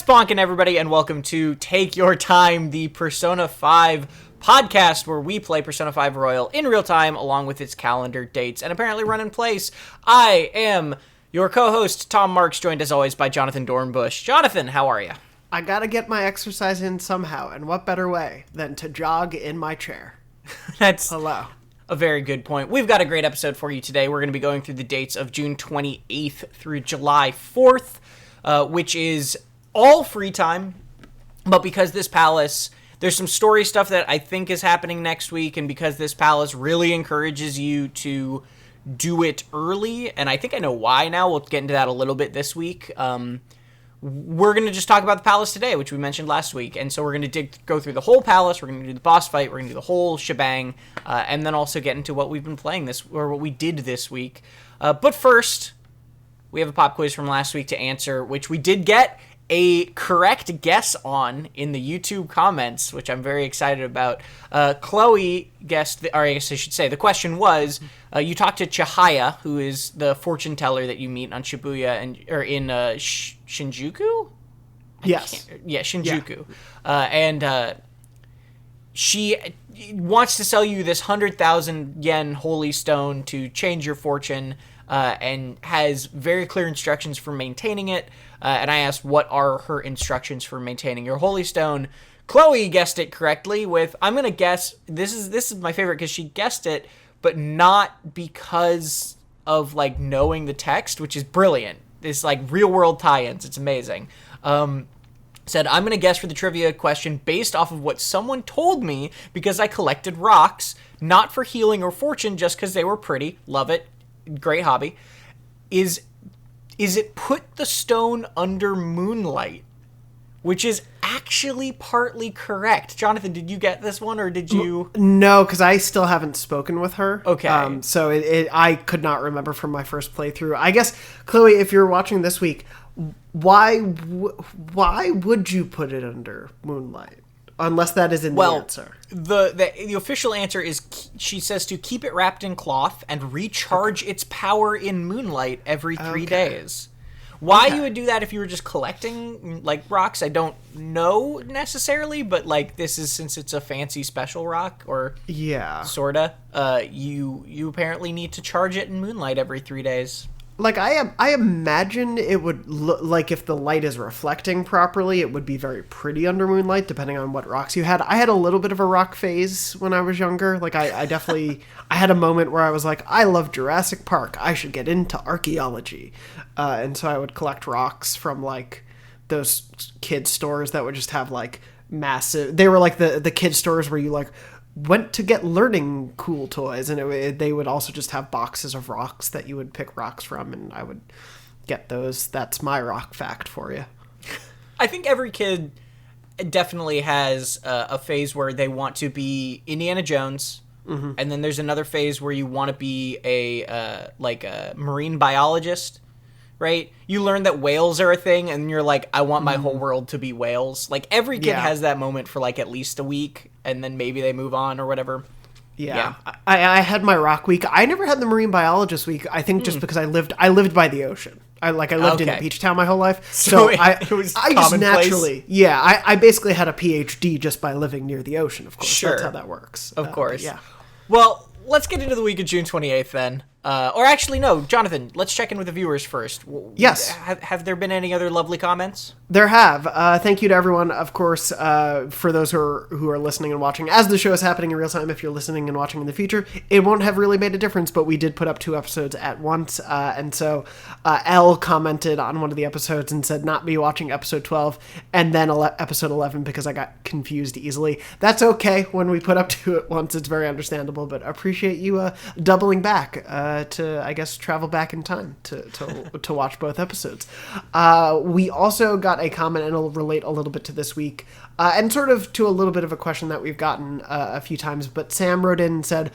Bonkin, everybody, and welcome to Take Your Time, the Persona 5 podcast where we play Persona 5 Royal in real time along with its calendar dates and apparently run in place. I am your co-host, Tom Marks, joined as always by Jonathan Dornbush. Jonathan, how are you? I gotta get my exercise in somehow, and what better way than to jog in my chair? That's Hello. a very good point. We've got a great episode for you today. We're going to be going through the dates of June 28th through July 4th, which is all free time, but because this palace, there's some story stuff that I think is happening next week, and because this palace really encourages you to do it early, and I think I know why now, we'll get into that a little bit this week, we're going to just talk about the palace today, which we mentioned last week, and so we're going to go through the whole palace, we're going to do the boss fight, we're going to do the whole shebang, and then also get into what we've been playing or what we did this week. But first, we have a pop quiz from last week to answer, which we did get a correct guess on in the YouTube comments, which I'm very excited about. Chloe guessed, or I guess I should say, the question was, you talked to Chihaya, who is the fortune teller that you meet on Shibuya, or in Shinjuku? Yes. Yeah, Shinjuku. Yeah. And she wants to sell you this 100,000 yen holy stone to change your fortune, and has very clear instructions for maintaining it. And I asked, what are her instructions for maintaining your holy stone? Chloe guessed it correctly with, I'm going to guess, this is my favorite because she guessed it, but not because of, like, knowing the text, which is brilliant. It's, like, real-world tie-ins. It's amazing. Said, I'm going to guess for the trivia question based off of what someone told me because I collected rocks, not for healing or fortune, just because they were pretty. Love it. Great hobby. Is it put the stone under moonlight, which is actually partly correct. Jonathan, did you get this one, or did you? No, because I still haven't spoken with her. Okay. So I could not remember from my first playthrough. I guess, Chloe, if you're watching this week, why would you put it under moonlight? Unless that is in the answer. The official answer is, she says, to keep it wrapped in cloth and recharge its power in moonlight every 3 days. Why you would do that if you were just collecting, like, rocks, I don't know necessarily, but, like, this is, since it's a fancy special rock, or sorta, you apparently need to charge it in moonlight every 3 days. Like, I imagine it would look like, if the light is reflecting properly, it would be very pretty under moonlight, depending on what rocks you had. I had a little bit of a rock phase when I was younger. Like, I definitely, I had a moment where I was like, I love Jurassic Park. I should get into archaeology. And so I would collect rocks from, like, those kids stores that would just have, like, massive, they were like the kids stores where you, like, went to get learning cool toys, and they would also just have boxes of rocks that you would pick rocks from, and I would get those. That's my rock fact for you. I think every kid definitely has a phase where they want to be Indiana Jones, and then there's another phase where you want to be a marine biologist, right? You learn that whales are a thing, and you're like, I want my whole world to be whales. Like, every kid has that moment for, like, at least a week, and then maybe they move on or whatever. Yeah. I had my rock week. I never had the marine biologist week, I think just because I lived by the ocean. I lived in a beach town my whole life. So it was I just naturally, I basically had a PhD just by living near the ocean, of course. Sure. That's how that works. Of course. Yeah. Well, let's get into the week of June 28th then. Or actually, no, Jonathan, let's check in with the viewers first. Yes. Have there been any other lovely comments? There have. Thank you to everyone, of course, for those who are listening and watching. As the show is happening in real time, if you're listening and watching in the future, it won't have really made a difference, but we did put up 2 episodes at once. And so Elle commented on one of the episodes and said not be watching episode 12 and then episode 11 because I got confused easily. That's okay. When we put up 2 at once, it's very understandable, but appreciate you doubling back to, I guess, travel back in time to watch both episodes. We also got a comment, and it'll relate a little bit to this week, and sort of to a little bit of a question that we've gotten a few times, but Sam wrote in and said,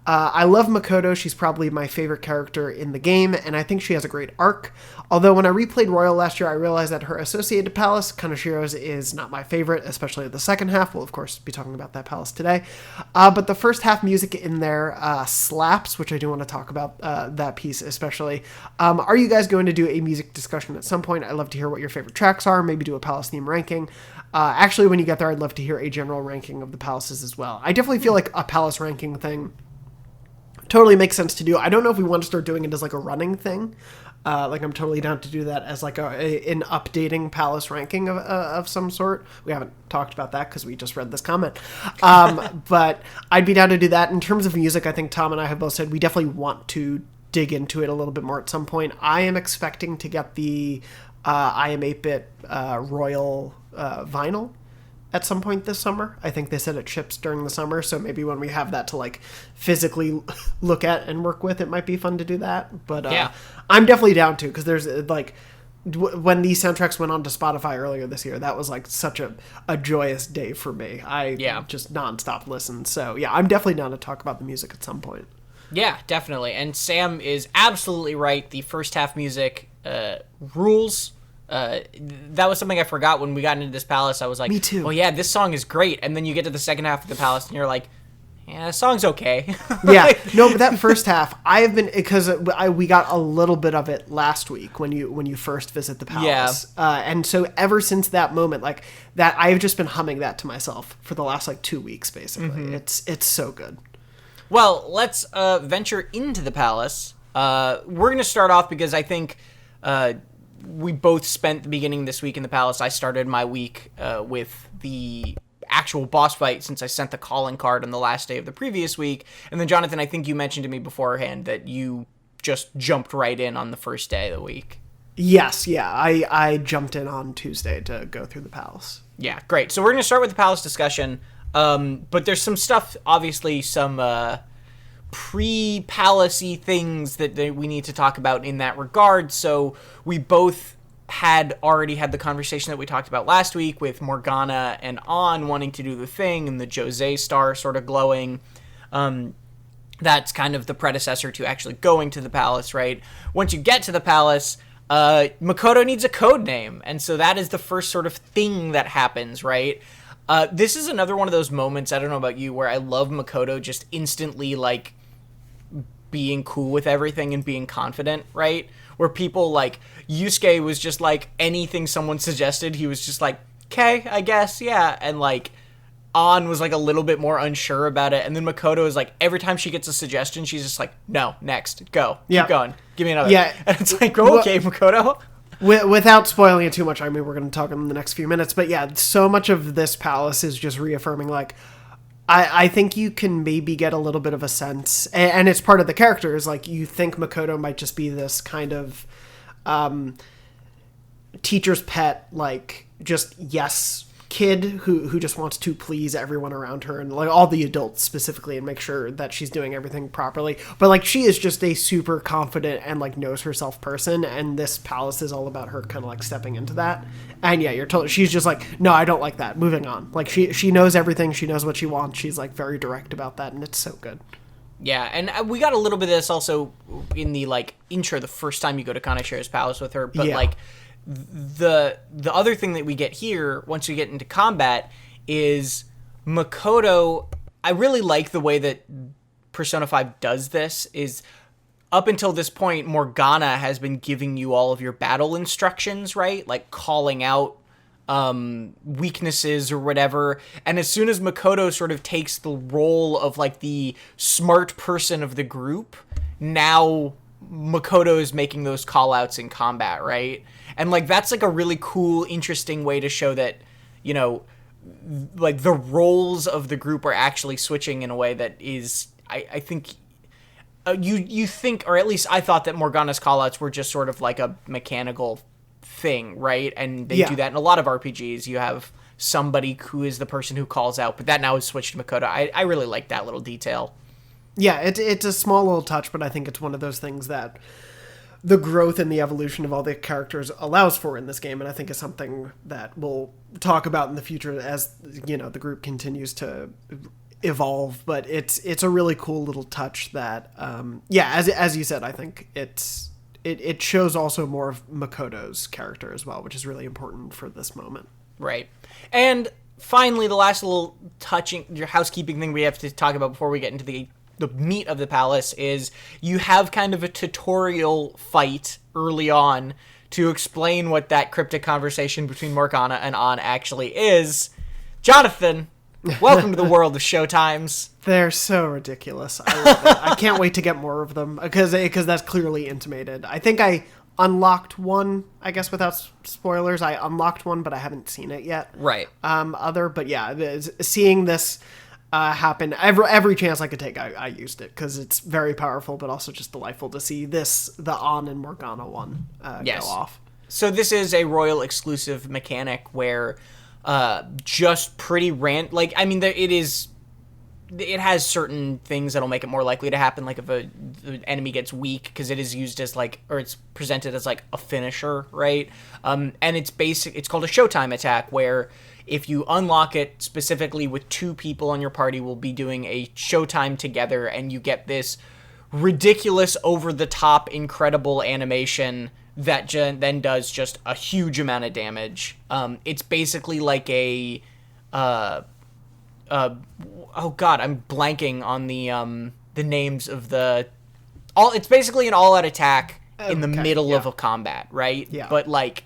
I love Makoto. She's probably my favorite character in the game, and I think she has a great arc. Although when I replayed Royal last year, I realized that her associated palace, Kaneshiro's, is not my favorite, especially the second half. We'll, of course, be talking about that palace today. But the first half music in there slaps, which I do want to talk about that piece especially. Are you guys going to do a music discussion at some point? I'd love to hear what your favorite tracks are, maybe do a palace theme ranking. Actually, when you get there, I'd love to hear a general ranking of the palaces as well. I definitely feel like a palace ranking thing totally makes sense to do. I don't know if we want to start doing it as like a running thing. Like I'm totally down to do that as like an updating palace ranking of some sort. We haven't talked about that because we just read this comment. But I'd be down to do that. In terms of music, I think Tom and I have both said we definitely want to dig into it a little bit more at some point. I am expecting to get the I Am 8-Bit Royal vinyl at some point this summer. I think they said it ships during the summer, so maybe when we have that to like physically look at and work with, it might be fun to do that. But yeah, I'm definitely down to, because there's like when these soundtracks went on to Spotify earlier this year, that was like such a joyous day for me. I just nonstop listened. So yeah, I'm definitely down to talk about the music at some point. Yeah, definitely. And Sam is absolutely right. The first half music rules. That was something I forgot when we got into this palace. I was like, me too. Oh yeah, this song is great. And then you get to the second half of the palace and you're like, yeah, the song's okay. Yeah, no, but that first half, I have been, because we got a little bit of it last week when you first visit the palace. Yeah. And so ever since that moment, like that, I've just been humming that to myself for the last like 2 weeks, basically. Mm-hmm. It's so good. Well, let's venture into the palace. We're going to start off because I think we both spent the beginning of this week in the palace. I started my week with the actual boss fight since I sent the calling card on the last day of the previous week. And then, Jonathan, I think you mentioned to me beforehand that you just jumped right in on the first day of the week. Yes, yeah. I jumped in on Tuesday to go through the palace. Yeah, great. So we're going to start with the palace discussion. But there's some stuff, obviously, some pre-palace-y things that we need to talk about in that regard. So we both had already had the conversation that we talked about last week with Morgana and An wanting to do the thing and the Jose star sort of glowing. That's kind of the predecessor to actually going to the palace, right? Once you get to the palace, Makoto needs a code name. And so that is the first sort of thing that happens, right? This is another one of those moments, I don't know about you, where I love Makoto just instantly, like, being cool with everything and being confident, right? Where people, like, Yusuke was just, like, anything someone suggested, he was just like, okay, I guess, yeah. And, like, An was, like, a little bit more unsure about it. And then Makoto is, like, every time she gets a suggestion, she's just like, no, next, go, keep going, give me another. Yeah. And it's like, okay, Makoto. Without spoiling it too much, I mean, we're going to talk in the next few minutes, but yeah, so much of this palace is just reaffirming, like, I think you can maybe get a little bit of a sense, and it's part of the character, is like, you think Makoto might just be this kind of teacher's pet, like, just yes kid who just wants to please everyone around her, and like all the adults specifically, and make sure that she's doing everything properly. But like, she is just a super confident and like knows herself person, and this palace is all about her kind of like stepping into that. And yeah, you're told she's just like, no, I don't like that, moving on. Like, she knows everything, she knows what she wants, she's like very direct about that, and it's so good. Yeah, and we got a little bit of this also in the like intro the first time you go to Kaneshiro's palace with her, but like the other thing that we get here once we get into combat is Makoto. I really like the way that Persona 5 does this. Is up until this point, Morgana has been giving you all of your battle instructions, right? Like calling out weaknesses or whatever. And as soon as Makoto sort of takes the role of like the smart person of the group, now Makoto is making those call outs in combat, right? And like, that's like a really cool, interesting way to show that, you know, like the roles of the group are actually switching in a way that is, I think, you think, or at least I thought that Morgana's callouts were just sort of like a mechanical thing, right? And they do that in a lot of RPGs. You have somebody who is the person who calls out, but that now is switched to Makoto. I really like that little detail. Yeah, it's a small little touch, but I think it's one of those things that the growth and the evolution of all the characters allows for in this game, and I think is something that we'll talk about in the future as, you know, the group continues to evolve, but it's a really cool little touch that as you said, I think it shows also more of Makoto's character as well, which is really important for this moment. Right. And finally, the last little your housekeeping thing we have to talk about before we get into the meat of the palace is you have kind of a tutorial fight early on to explain what that cryptic conversation between Morgana and An actually is. Jonathan, welcome to the world of Showtimes. They're so ridiculous. I love it. I can't wait to get more of them because that's clearly intimated. I think I unlocked one, I guess without spoilers. I unlocked one, but I haven't seen it yet. Right. But yeah, seeing this happen, every chance I could take, I used it because it's very powerful, but also just delightful to see the An and Morgana one go off. So this is a Royal exclusive mechanic where just pretty it has certain things that'll make it more likely to happen, like if the enemy gets weak, because it is used as or it's presented as like a finisher, right? And it's called a Showtime Attack, where if you unlock it specifically with 2 people on your party, will be doing a Showtime together, and you get this ridiculous, over-the-top, incredible animation that then does just a huge amount of damage. It's basically like a... oh god, I'm blanking on the names of it's basically an all-out attack in the middle of a combat, right? Yeah. But like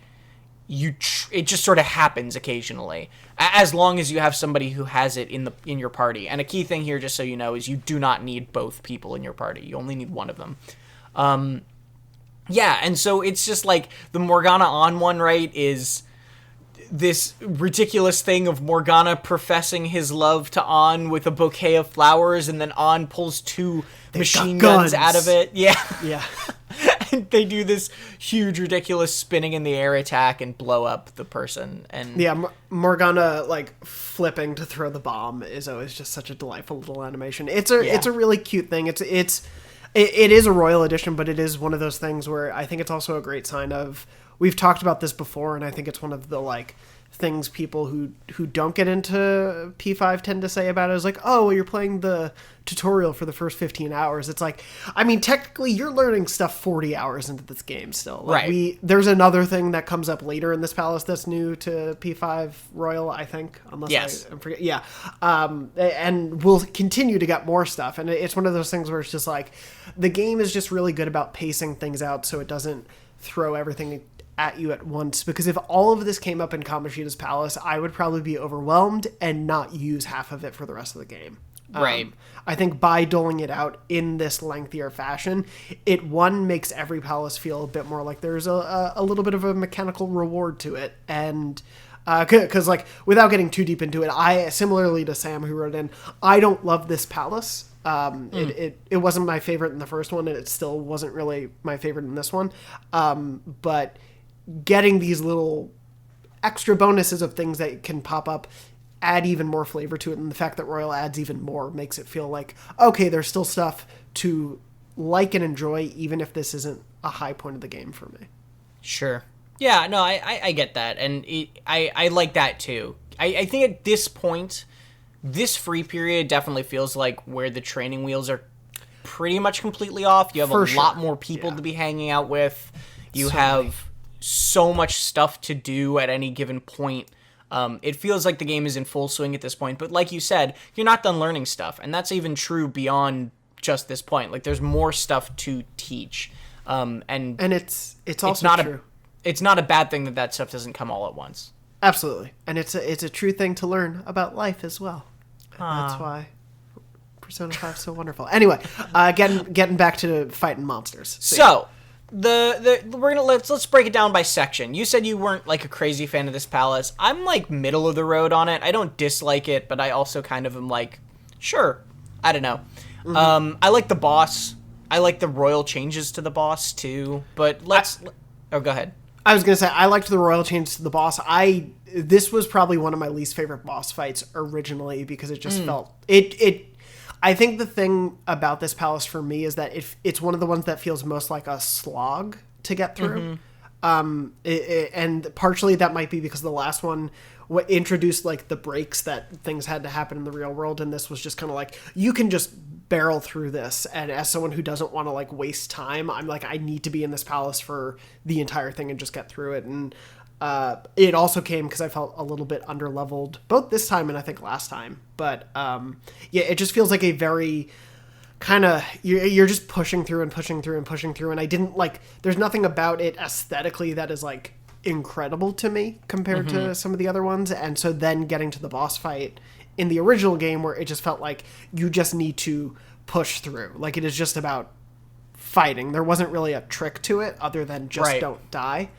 it just sort of happens occasionally, as long as you have somebody who has it in your party. And a key thing here, just so you know, is you do not need both people in your party. You only need one of them. Yeah, and so it's just like the Morgana An one, right, is this ridiculous thing of Morgana professing his love to An with a bouquet of flowers, and then An pulls 2 machine guns out of it. Yeah. Yeah. And they do this huge, ridiculous spinning in the air attack and blow up the person. And yeah, Morgana like flipping to throw the bomb is always just such a delightful little animation. It's a really cute thing. It is a Royal Edition, but it is one of those things where I think it's also a great sign of... We've talked about this before, and I think it's one of the like things people who don't get into P5 tend to say about it is like, oh, well, you're playing the tutorial for the first 15 hours. It's like, I mean, technically you're learning stuff 40 hours into this game still. Like, right. There's another thing that comes up later in this palace that's new to P5 Royal, I think, unless I forget. Yeah. And we'll continue to get more stuff. And it's one of those things where it's just like, the game is just really good about pacing things out so it doesn't throw everything at you at once, because if all of this came up in Kamoshida's palace, I would probably be overwhelmed and not use half of it for the rest of the game. Right. I think by doling it out in this lengthier fashion, it makes every palace feel a bit more like there's a little bit of a mechanical reward to it. And because like, without getting too deep into it, I, similarly to Sam who wrote in, I don't love this palace. It wasn't my favorite in the first one, and it still wasn't really my favorite in this one. But getting these little extra bonuses of things that can pop up add even more flavor to it, and the fact that Royal adds even more makes it feel like, okay, there's still stuff to like and enjoy, even if this isn't a high point of the game for me. Sure. Yeah, no, I get that, and I like that too. I think at this point, this free period definitely feels like where the training wheels are pretty much completely off. You have lot more people to be hanging out with. You have so much stuff to do at any given point. It feels like the game is in full swing at this point, but like you said, you're not done learning stuff, and that's even true beyond just this point. Like, there's more stuff to teach, and it's also not true. It's not a bad thing that stuff doesn't come all at once. Absolutely, and it's a true thing to learn about life as well. That's why Persona 5 is so wonderful. Anyway, getting back to fighting monsters. So let's break it down by section. You said you weren't like a crazy fan of this palace. I'm like middle of the road on it. I don't dislike it, but I also kind of am like, sure, I don't know. Mm-hmm. I like the boss. I like the royal changes to the boss too. But go ahead. I was gonna say I liked the royal changes to the boss. This was probably one of my least favorite boss fights originally because it just felt it. I think the thing about this palace for me is that it's one of the ones that feels most like a slog to get through. And partially that might be because the last one what introduced like the breaks that things had to happen in the real world, and this was just kind of like, you can just barrel through this. And as someone who doesn't want to like waste time, I'm like, I need to be in this palace for the entire thing and just get through it. And it also came because I felt a little bit underleveled both this time and I think last time. But yeah, it just feels like a very kind of, you're just pushing through and pushing through and pushing through. And I didn't like, there's nothing about it aesthetically that is like incredible to me compared to some of the other ones. And so then getting to the boss fight in the original game, where it just felt like you just need to push through, like it is just about fighting. There wasn't really a trick to it other than just don't die.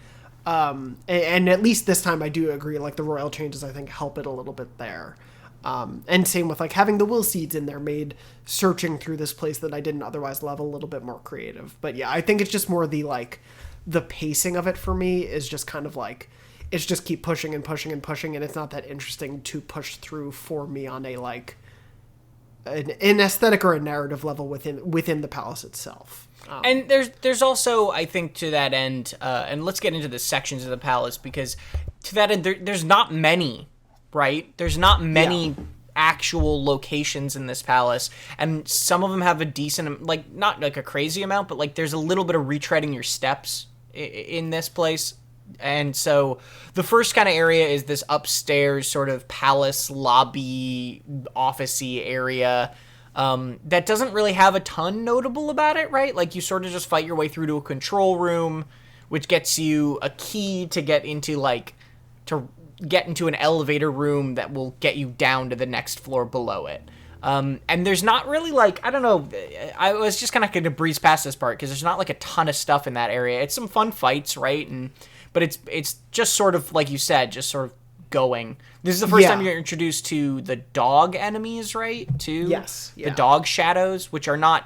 And at least this time I do agree, like the royal changes I think help it a little bit there. And same with like having the will seeds in there made searching through this place that I didn't otherwise love a little bit more creative. But yeah, I think it's just more the pacing of it for me is just kind of like, it's just keep pushing and pushing and pushing, and it's not that interesting to push through for me on a like an aesthetic or a narrative level within the palace itself. And there's also, I think, to that end, and let's get into the sections of the palace, because to that end, there's not many, right? There's not many actual locations in this palace, and some of them have a decent, like, not like a crazy amount, but like there's a little bit of retreading your steps in this place. And so the first kind of area is this upstairs sort of palace lobby office-y area that doesn't really have a ton notable about it, right? Like you sort of just fight your way through to a control room, which gets you a key to get into an elevator room that will get you down to the next floor below it. And there's not really like, I don't know, I was just kind of going to breeze past this part because there's not like a ton of stuff in that area. It's some fun fights, right? But it's just sort of, like you said, just sort of going. This is the first time you're introduced to the dog enemies, right? Too? Yes. Yeah. The dog shadows, which are not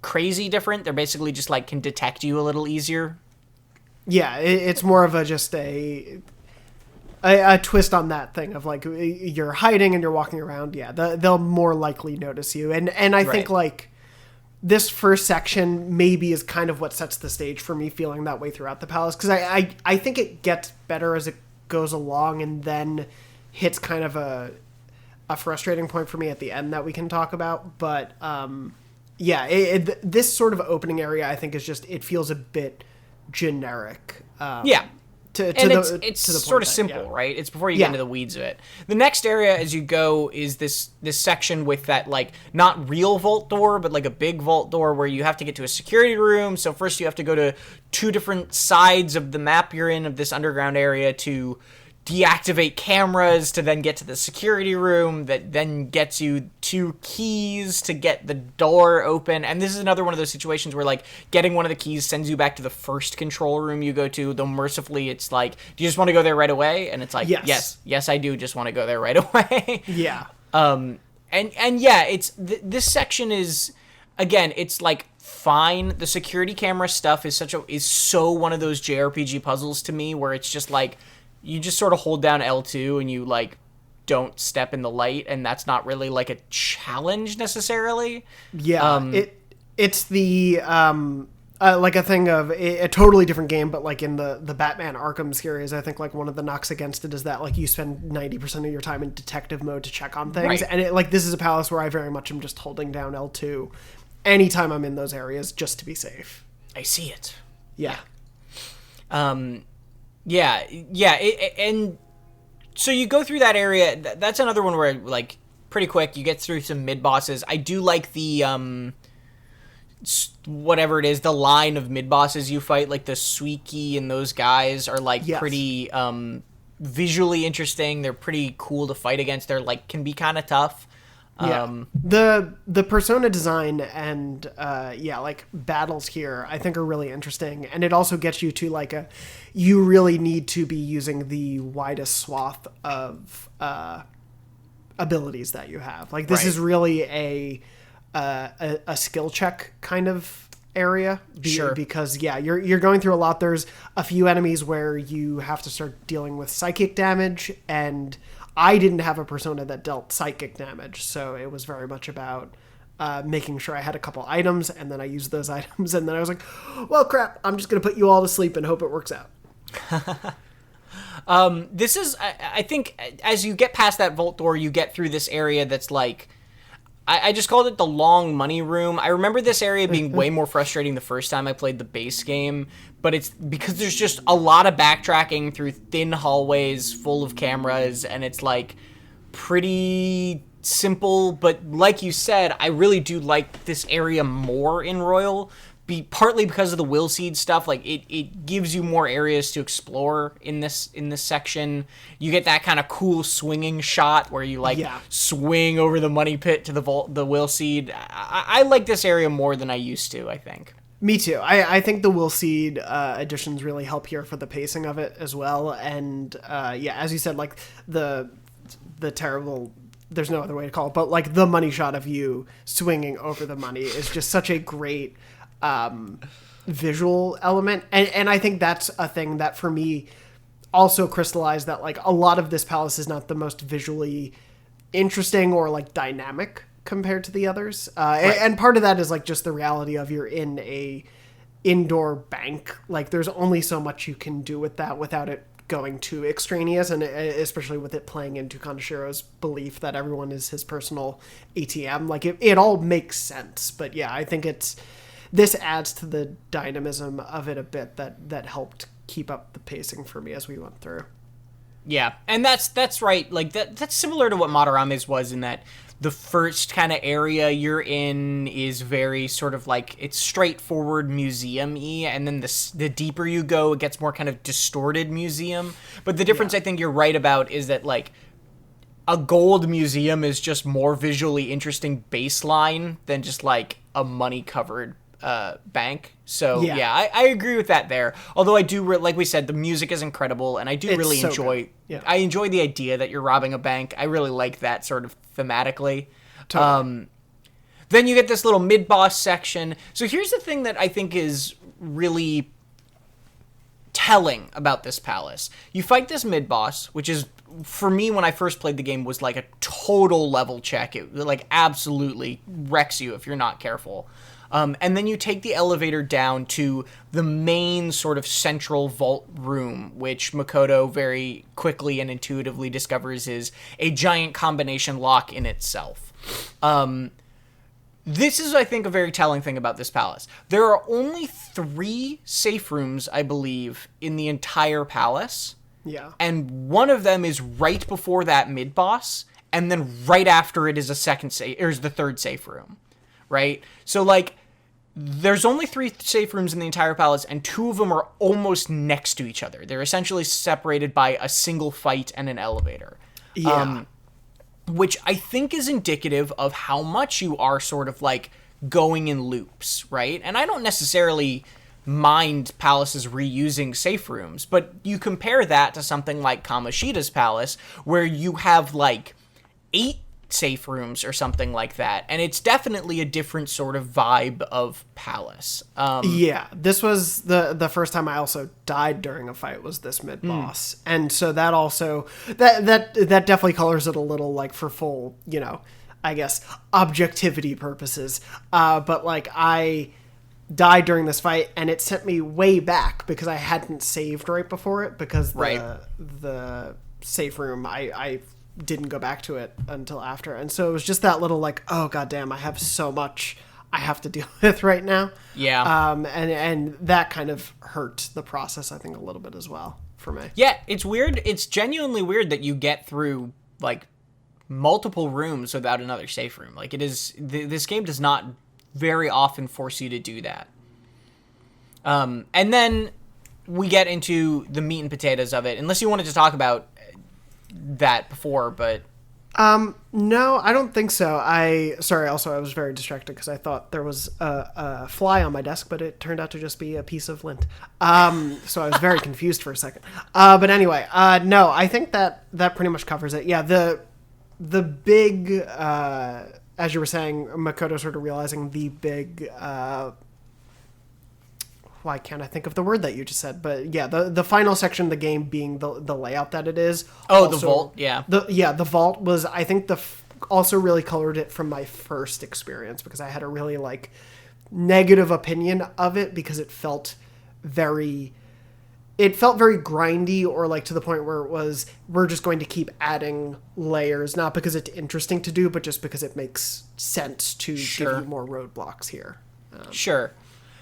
crazy different. They're basically just like can detect you a little easier. Yeah, it's more of just a twist on that thing of like you're hiding and you're walking around. Yeah, they'll more likely notice you. And I think like this first section maybe is kind of what sets the stage for me feeling that way throughout the palace, because I think it gets better as it goes along and then hits kind of a frustrating point for me at the end that we can talk about. But this sort of opening area I think is just, it feels a bit generic. It's sort of simple, right? It's before you get into the weeds of it. The next area as you go is this section with that, like, not real vault door, but like a big vault door where you have to get to a security room. So first you have to go to two different sides of the map you're in, of this underground area, to deactivate cameras, to then get to the security room that then gets you 2 keys to get the door open. And this is another one of those situations where like getting one of the keys sends you back to the first control room you go to, though mercifully it's like, do you just want to go there right away? And it's like, yes I do just want to go there right away. It's this section is, again, it's like fine. The security camera stuff is so one of those JRPG puzzles to me, where it's just like, you just sort of hold down L2 and you like don't step in the light, and that's not really like a challenge necessarily. It's the like a thing of a totally different game, but like in the Batman Arkham series, I think like one of the knocks against it is that like you spend 90% of your time in detective mode to check on things, and this is a palace where I very much am just holding down L2 anytime I'm in those areas just to be safe. I see it. And so you go through that area. That's another one where, like, pretty quick, you get through some mid-bosses. I do like the, whatever it is, the line of mid-bosses you fight, like the Suiki and those guys are, like, pretty visually interesting. They're pretty cool to fight against. They're, like, can be kind of tough. The persona design and like battles here I think are really interesting, and it also gets you to like you really need to be using the widest swath of abilities that you have. Like this is really a skill check kind of area. Because you're going through a lot. There's a few enemies where you have to start dealing with psychic damage, and I didn't have a persona that dealt psychic damage, so it was very much about making sure I had a couple items, and then I used those items, and then I was like, well, crap, I'm just going to put you all to sleep and hope it works out. This is, I think, as you get past that vault door, you get through this area that's like, I just called it the long money room. I remember this area being way more frustrating the first time I played the base game, but it's because there's just a lot of backtracking through thin hallways full of cameras, and it's like pretty simple. But like you said, I really do like this area more in Royal, partly because of the will seed stuff. Like it gives you more areas to explore in this section. You get that kind of cool swinging shot where you swing over the money pit to the will seed. I like this area more than I used to, I think. Me too. I think the will seed additions really help here for the pacing of it as well. And as you said, like the terrible, there's no other way to call it, but like the money shot of you swinging over the money is just such a great visual element, and I think that's a thing that for me also crystallized that like a lot of this palace is not the most visually interesting or like dynamic compared to the others, right. And part of that is like just the reality of you're in a indoor bank. Like there's only so much you can do with that without it going too extraneous, and especially with it playing into Kaneshiro's belief that everyone is his personal ATM. Like it all makes sense, but yeah, I think this adds to the dynamism of it a bit that helped keep up the pacing for me as we went through. Yeah, and that's right. Like that's similar to what Madarame's was, in that the first kind of area you're in is very sort of like, it's straightforward museum-y, and then the deeper you go, it gets more kind of distorted museum. But the difference I think you're right about is that like a gold museum is just more visually interesting baseline than just like a money-covered bank. So yeah, I agree with that there. Although I do, like we said, the music is incredible, and I do really enjoy. Yeah. I enjoy the idea that you're robbing a bank. I really like that sort of thematically. Totally. Then you get this little mid-boss section. So here's the thing that I think is really telling about this palace. You fight this mid-boss, which is, for me, when I first played the game, was like a total level check. It like absolutely wrecks you if you're not careful. And then you take the elevator down to the main sort of central vault room, which Makoto very quickly and intuitively discovers is a giant combination lock in itself. This is, I think, a very telling thing about this palace. There are only 3 safe rooms, I believe, in the entire palace. Yeah. And one of them is right before that mid-boss, and then right after it is the third safe room. Right? So, like, there's only 3 safe rooms in the entire palace, and 2 of them are almost next to each other. They're essentially separated by a single fight and an elevator. Yeah. Which I think is indicative of how much you are sort of, like, going in loops, right? And I don't necessarily mind palaces reusing safe rooms, but you compare that to something like Kamoshida's palace, where you have, like, 8 safe rooms or something like that, and it's definitely a different sort of vibe of palace. This was the first time I also died during a fight, was this mid boss, and so that also that definitely colors it a little, like, for full, you know, I guess objectivity purposes. But like, I died during this fight, and it sent me way back because I hadn't saved right before it, because the safe room I didn't go back to it until after, and so it was just that little, like, oh goddamn, I have so much I have to deal with right now. Yeah. And that kind of hurt the process, I think, a little bit as well for me. Yeah, it's weird. It's genuinely weird that you get through like multiple rooms without another safe room. Like, it is this game does not very often force you to do that. And then we get into the meat and potatoes of it, unless you wanted to talk about that before, but no, I don't think so. I was very distracted because I thought there was a fly on my desk, but it turned out to just be a piece of lint. So I was very confused for a second. But anyway, no, I think that pretty much covers it. Yeah, the big, as you were saying, Makoto sort of realizing the big, why can't I think of the word that you just said? But yeah, the final section of the game being the layout that it is. Oh, also, the vault, yeah. The vault was, I think, also really colored it from my first experience, because I had a really, like, negative opinion of it because it felt very it felt very grindy, or like to the point where it was, we're just going to keep adding layers, not because it's interesting to do, but just because it makes sense to give you more roadblocks here. Sure.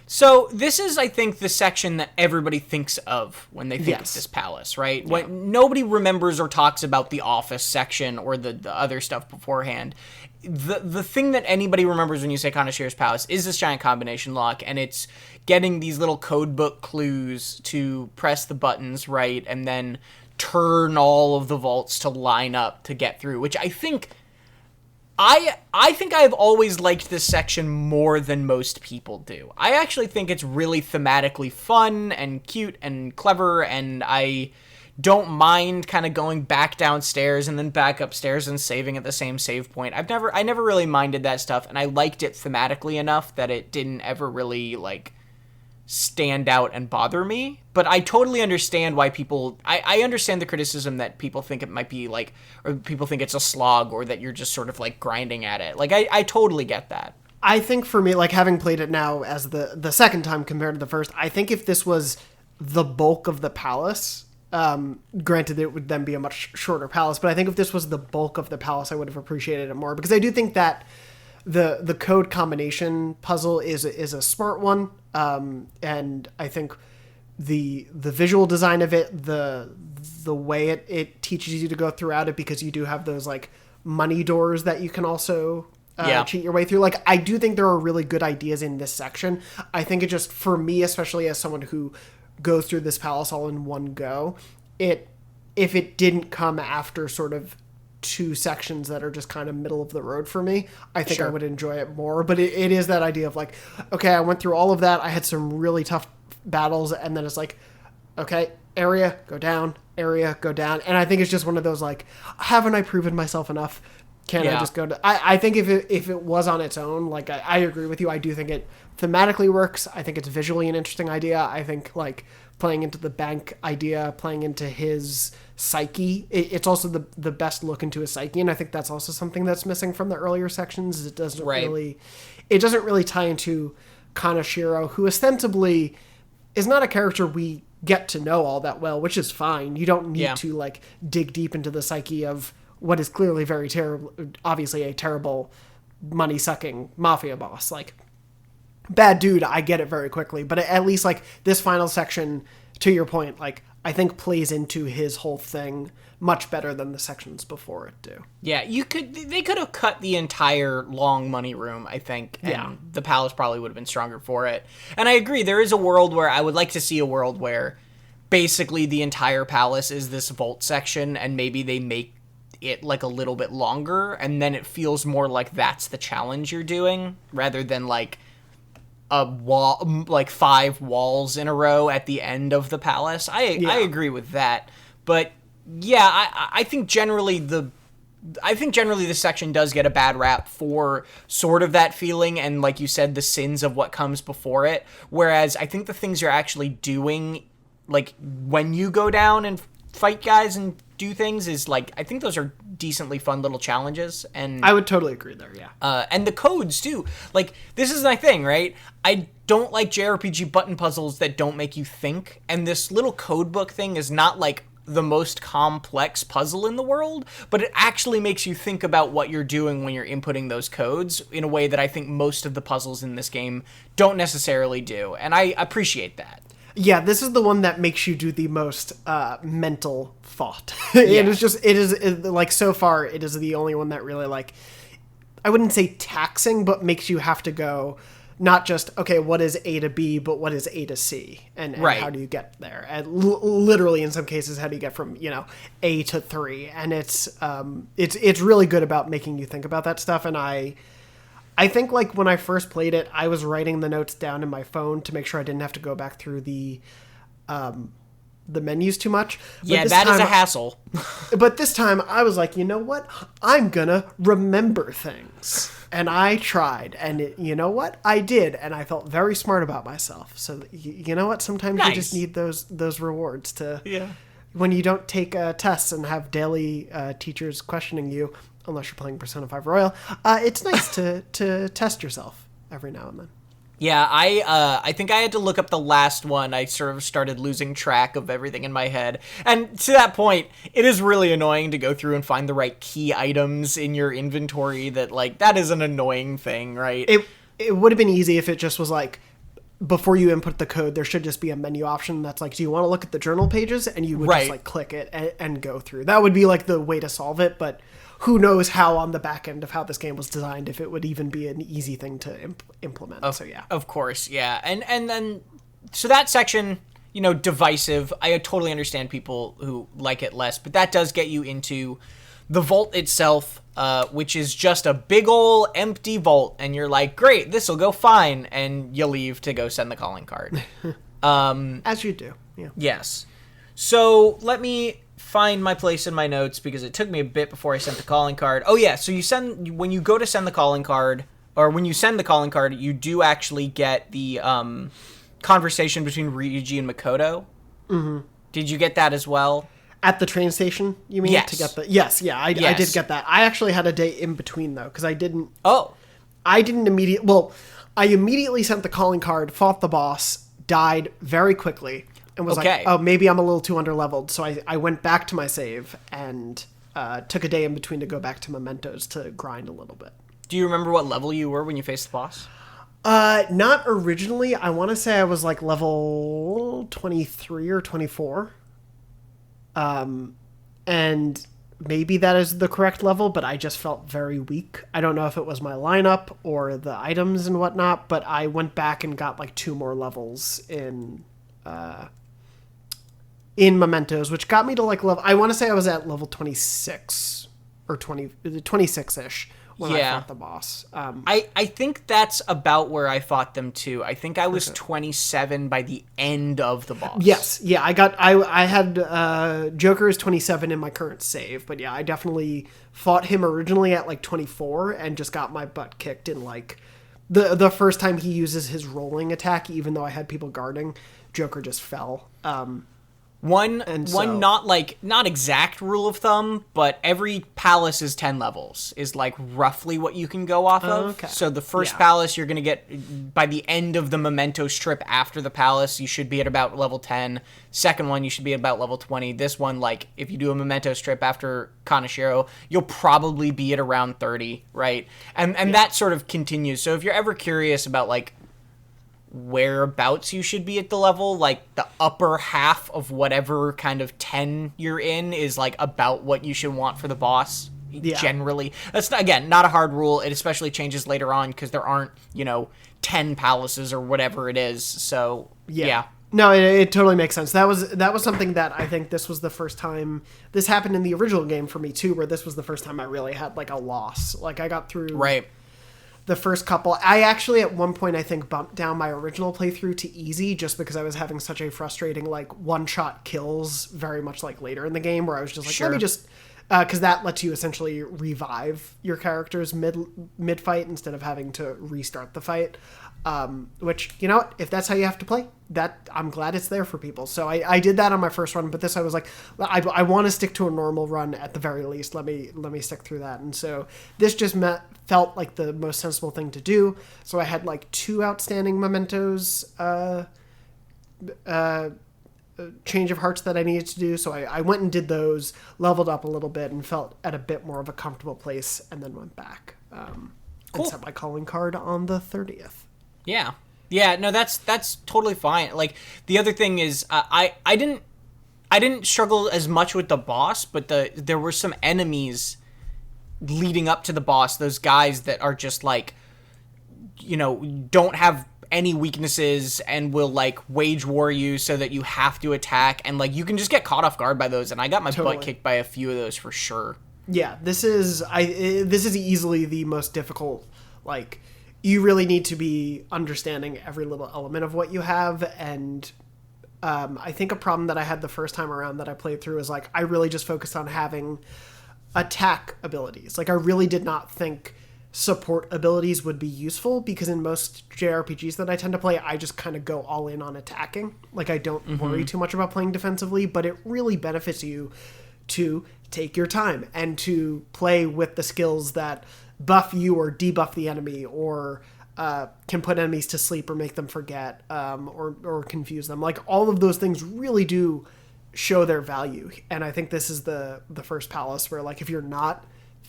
So this is, I think, the section that everybody thinks of when they think of this palace, right? Yeah. When nobody remembers or talks about the office section or the other stuff beforehand. The thing that anybody remembers when you say Kaneshiro's palace is this giant combination lock, and it's getting these little code book clues to press the buttons right and then turn all of the vaults to line up to get through, which I think I've always liked this section more than most people do. I actually think it's really thematically fun and cute and clever, and I don't mind kind of going back downstairs and then back upstairs and saving at the same save point. I never really minded that stuff, and I liked it thematically enough that it didn't ever really like stand out and bother me. But I totally understand why people I understand the criticism that people think it might be like, or people think it's a slog, or that you're just sort of like grinding at it. Like I totally get that. I think for me, like having played it now as the second time compared to the first, I think if this was the bulk of the palace, granted it would then be a much shorter palace, but I think if this was the bulk of the palace, I would have appreciated it more, because I do think that the code combination puzzle is a smart one, and I think the visual design of it, the way it teaches you to go throughout it, because you do have those like money doors that you can also cheat your way through. Like, I do think there are really good ideas in this section. I think it just, for me, especially as someone who goes through this palace all in one go, if it didn't come after sort of two sections that are just kind of middle of the road for me, I think I would enjoy it more. But it is that idea of like, okay, I went through all of that, I had some really tough battles, and then it's like, okay, area, go down, area, go down. And I think it's just one of those like, haven't I proven myself enough? Can I just go to... I think if it was on its own, like, I agree with you. I do think it thematically works. I think it's visually an interesting idea. I think, like, playing into the bank idea, playing into his psyche, it's also the best look into his psyche, and I think that's also something that's missing from the earlier sections. It doesn't really tie into Kaneshiro, who ostensibly is not a character we get to know all that well, which is fine. You don't need to, like, dig deep into the psyche of what is clearly very terrible, obviously a terrible money-sucking mafia boss. Like, bad dude, I get it very quickly, but at least, like, this final section, to your point, like, I think plays into his whole thing much better than the sections before it do. Yeah, they could have cut the entire long money room, I think, and the palace probably would have been stronger for it. And I agree, there is a world where I would like to see a world where basically the entire palace is this vault section, and maybe they make it like a little bit longer, and then it feels more like that's the challenge you're doing, rather than like a wall, like 5 walls in a row at the end of the palace. I agree with that, but yeah, I think generally the section does get a bad rap for sort of that feeling, and like you said, the sins of what comes before it, whereas I think the things you're actually doing, like when you go down and fight guys and do things, is like, I think those are decently fun little challenges. And I would totally agree there, yeah. And the codes too, like, this is my thing, right? I don't like JRPG button puzzles that don't make you think, and this little code book thing is not like the most complex puzzle in the world, but it actually makes you think about what you're doing when you're inputting those codes in a way that I think most of the puzzles in this game don't necessarily do, and I appreciate that. Yeah, this is the one that makes you do the most mental thought. It is like, so far, it is the only one that really, like, I wouldn't say taxing, but makes you have to go, not just, okay, what is A to B, but what is A to C? And how do you get there? And literally, in some cases, how do you get from, A to 3? And it's really good about making you think about that stuff, and I think, like, when I first played it, I was writing the notes down in my phone to make sure I didn't have to go back through the menus too much. Yeah, that is a hassle. But this time, I was like, you know what? I'm gonna remember things. And I tried. And you know what? I did. And I felt very smart about myself. So, you know what? Sometimes you just need those rewards to... Yeah. When you don't take tests and have daily teachers questioning you, unless you're playing Persona 5 Royal, it's nice to test yourself every now and then. Yeah, I think I had to look up the last one. I sort of started losing track of everything in my head. And to that point, it is really annoying to go through and find the right key items in your inventory. That is an annoying thing, right? It would have been easy if it just was like, before you input the code, there should just be a menu option that's like, do you want to look at the journal pages? And you would just like click it and go through. That would be like the way to solve it, but who knows how on the back end of how this game was designed, if it would even be an easy thing to implement. So yeah. Of course, yeah. And then, so that section, divisive. I totally understand people who like it less, but that does get you into the vault itself, which is just a big ol' empty vault, and you're like, great, this'll go fine, and you leave to go send the calling card. As you do, yeah. Yes. So let me find my place in my notes, because it took me a bit before I sent the calling card. Oh yeah, so when you go to send the calling card, or when you send the calling card, you do actually get the conversation between Ryuji and Makoto. Mm-hmm. Did you get that as well? At the train station, you mean? Yes. To get the I did get that. I actually had a day in between though, because I didn't immediately. Well, I immediately sent the calling card, fought the boss, died very quickly, and was like, oh, maybe I'm a little too underleveled. So I went back to my save and took a day in between to go back to Mementos to grind a little bit. Do you remember what level you were when you faced the boss? Not originally. I want to say I was like level 23 or 24. And maybe that is the correct level, but I just felt very weak. I don't know if it was my lineup or the items and whatnot, but I went back and got like 2 more levels in Mementos, which got me to like level, I want to say I was at level 26 or 26-ish when I fought the boss. I think that's about where I fought them too. I think I was 27 by the end of the boss. Yes, yeah, I had Joker's 27 in my current save, but yeah, I definitely fought him originally at like 24 and just got my butt kicked in like the first time he uses his rolling attack, even though I had people guarding, Joker just fell. One not exact rule of thumb, but every palace is 10 levels is like roughly what you can go off of. Okay. So the first palace you're going to get by the end of the Memento strip after the palace, you should be at about level 10. Second one, you should be at about level 20. This one, like if you do a Memento strip after Kaneshiro, you'll probably be at around 30, right? And that sort of continues. So if you're ever curious about like whereabouts you should be at the level, like the upper half of whatever kind of 10 you're in is like about what you should want for the boss generally. That's not a hard rule. It especially changes later on because there aren't 10 palaces or whatever it is. So yeah. No, it totally makes sense. That was something that I think this was the first time this happened in the original game for me too, where this was the first time I really had like a loss. Like I got through the first couple. I actually at one point I think bumped down my original playthrough to easy just because I was having such a frustrating like one-shot kills very much like later in the game where I was just like, let me just because that lets you essentially revive your characters mid fight instead of having to restart the fight. Which, if that's how you have to play, that I'm glad it's there for people. So I did that on my first run, but this I was like, I want to stick to a normal run at the very least. Let me stick through that. And so this just felt like the most sensible thing to do. So I had like 2 outstanding mementos, change of hearts that I needed to do. So I went and did those, leveled up a little bit and felt at a bit more of a comfortable place and then went back, and set my calling card on the 30th. Yeah, no, that's totally fine. Like the other thing is, I didn't struggle as much with the boss, but there were some enemies leading up to the boss. Those guys that are just like, don't have any weaknesses and will like wage war you so that you have to attack, and like you can just get caught off guard by those. And I got my butt kicked by a few of those for sure. Yeah, this is easily the most difficult. Like, you really need to be understanding every little element of what you have. And I think a problem that I had the first time around that I played through is like, I really just focused on having attack abilities. Like, I really did not think support abilities would be useful because in most JRPGs that I tend to play, I just kind of go all in on attacking. Like, I don't worry too much about playing defensively, but it really benefits you to take your time and to play with the skills that buff you or debuff the enemy or can put enemies to sleep or make them forget, or confuse them. Like, all of those things really do show their value. And I think this is the first palace where, like, if you're not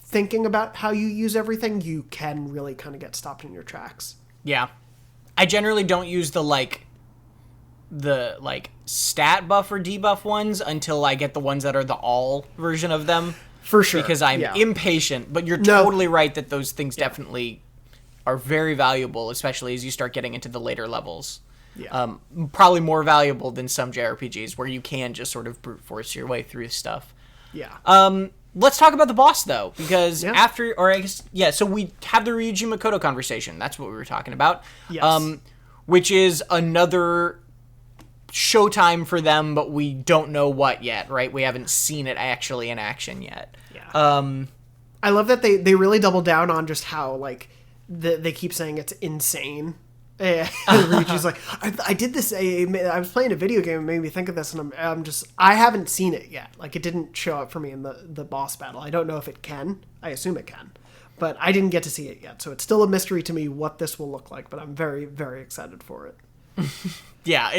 thinking about how you use everything, you can really kind of get stopped in your tracks. Yeah. I generally don't use the stat buff or debuff ones until I get the ones that are the all version of them. For sure. Because I'm impatient, but you're totally right that those things definitely are very valuable, especially as you start getting into the later levels. Yeah. Probably more valuable than some JRPGs where you can just sort of brute force your way through stuff. Yeah. Let's talk about the boss, though, because so we have the Ryuji Makoto conversation. That's what we were talking about. Yes. Which is another showtime for them, but we don't know what yet, right? We haven't seen it actually in action yet. Yeah. I love that they really double down on just how, like, they keep saying it's insane. And Ryuji's like, I did this. I was playing a video game and made me think of this, and I haven't seen it yet. Like, it didn't show up for me in the boss battle. I don't know if it can. I assume it can, but I didn't get to see it yet. So it's still a mystery to me what this will look like. But I'm very, very excited for it. Yeah,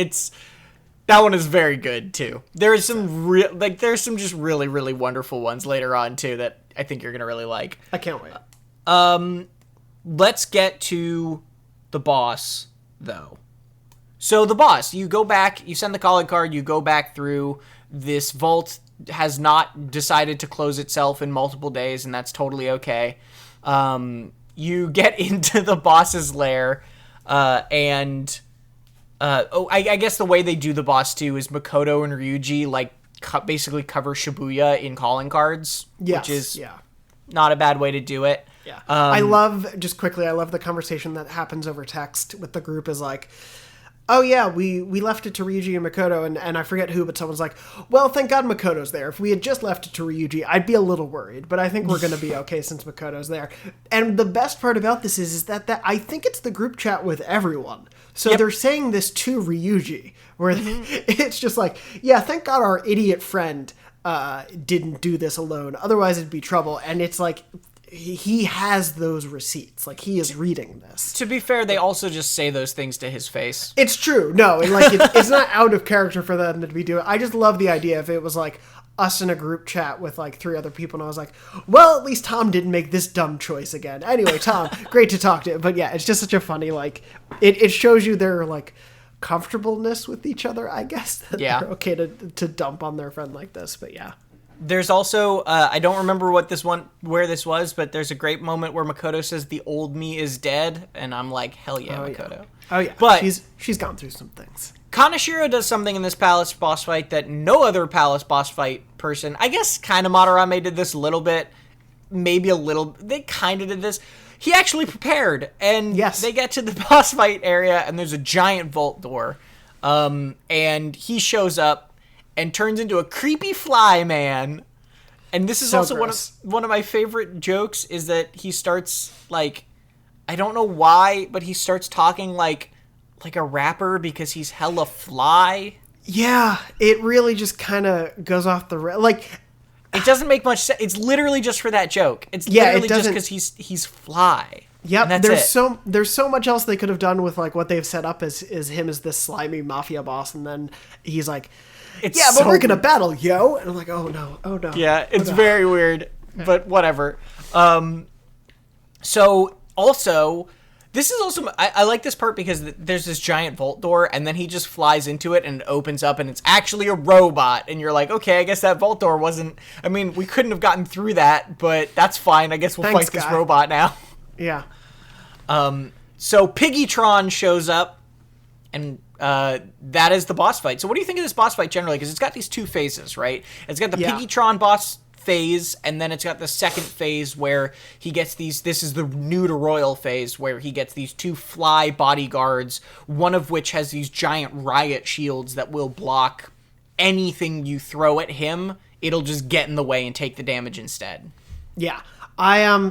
that one is very good too. There's some there's some just really, really wonderful ones later on too that I think you're gonna really like. I can't wait. Let's get to the boss, though. So the boss, you go back, you send the calling card, you go back through. This vault has not decided to close itself in multiple days, and that's totally okay. You get into the boss's lair, and I guess the way they do the boss, too, is Makoto and Ryuji, like, basically cover Shibuya in calling cards, which is not a bad way to do it. Yeah. I love the conversation that happens over text with the group is like, oh yeah, we left it to Ryuji and Makoto, and I forget who, but someone's like, well, thank God Makoto's there. If we had just left it to Ryuji, I'd be a little worried, but I think we're going to be okay since Makoto's there. And the best part about this is that I think it's the group chat with everyone. So they're saying this to Ryuji, where it's just like, yeah, thank God our idiot friend didn't do this alone. Otherwise it'd be trouble. And it's like, he has those receipts. Like, he is reading this. To be fair, they also just say those things to his face. It's true. No, and like it's not out of character for them to be doing. I just love the idea if it was like us in a group chat with like 3 other people, and I was like, well, at least Tom didn't make this dumb choice again. Anyway, Tom, great to talk to you. But yeah, it's just such a funny, like, it shows you their like comfortableness with each other, I guess. That they're okay to dump on their friend like this. But yeah. There's also, I don't remember where this was, but there's a great moment where Makoto says the old me is dead, and I'm like, hell yeah, Makoto. Yeah. Oh yeah, but she's gone through some things. Kaneshiro does something in this palace boss fight that no other palace boss fight person, I guess kind of Madarame did this a little bit, maybe a little, they kind of did this. He actually prepared, and they get to the boss fight area, and there's a giant vault door, and he shows up and turns into a creepy fly man. And this is so also one of my favorite jokes is that he starts, like, I don't know why, but he starts talking like a rapper because he's hella fly. Yeah, it really just kind of goes off the like. It doesn't make much sense. It's literally just for that joke. It's literally just because he's fly. Yep, there's so much else they could have done with like what they've set up as him as this slimy mafia boss, and then he's like, but we're gonna battle, yo. And I'm like, oh no. Yeah, it's very weird, but whatever. So also, this is also I like this part because there's this giant vault door, and then he just flies into it and it opens up, and it's actually a robot, and you're like, okay, I guess that vault door wasn't. I mean, we couldn't have gotten through that, but that's fine. I guess we'll fight this robot now. Yeah. So Piggytron shows up, and that is the boss fight. So what do you think of this boss fight generally? Because it's got these 2 phases, right? It's got the Piggytron boss phase, and then it's got the second phase where he gets these, this is the new to royal phase, where he gets these 2 fly bodyguards, one of which has these giant riot shields that will block anything you throw at him. It'll just get in the way and take the damage instead. Yeah.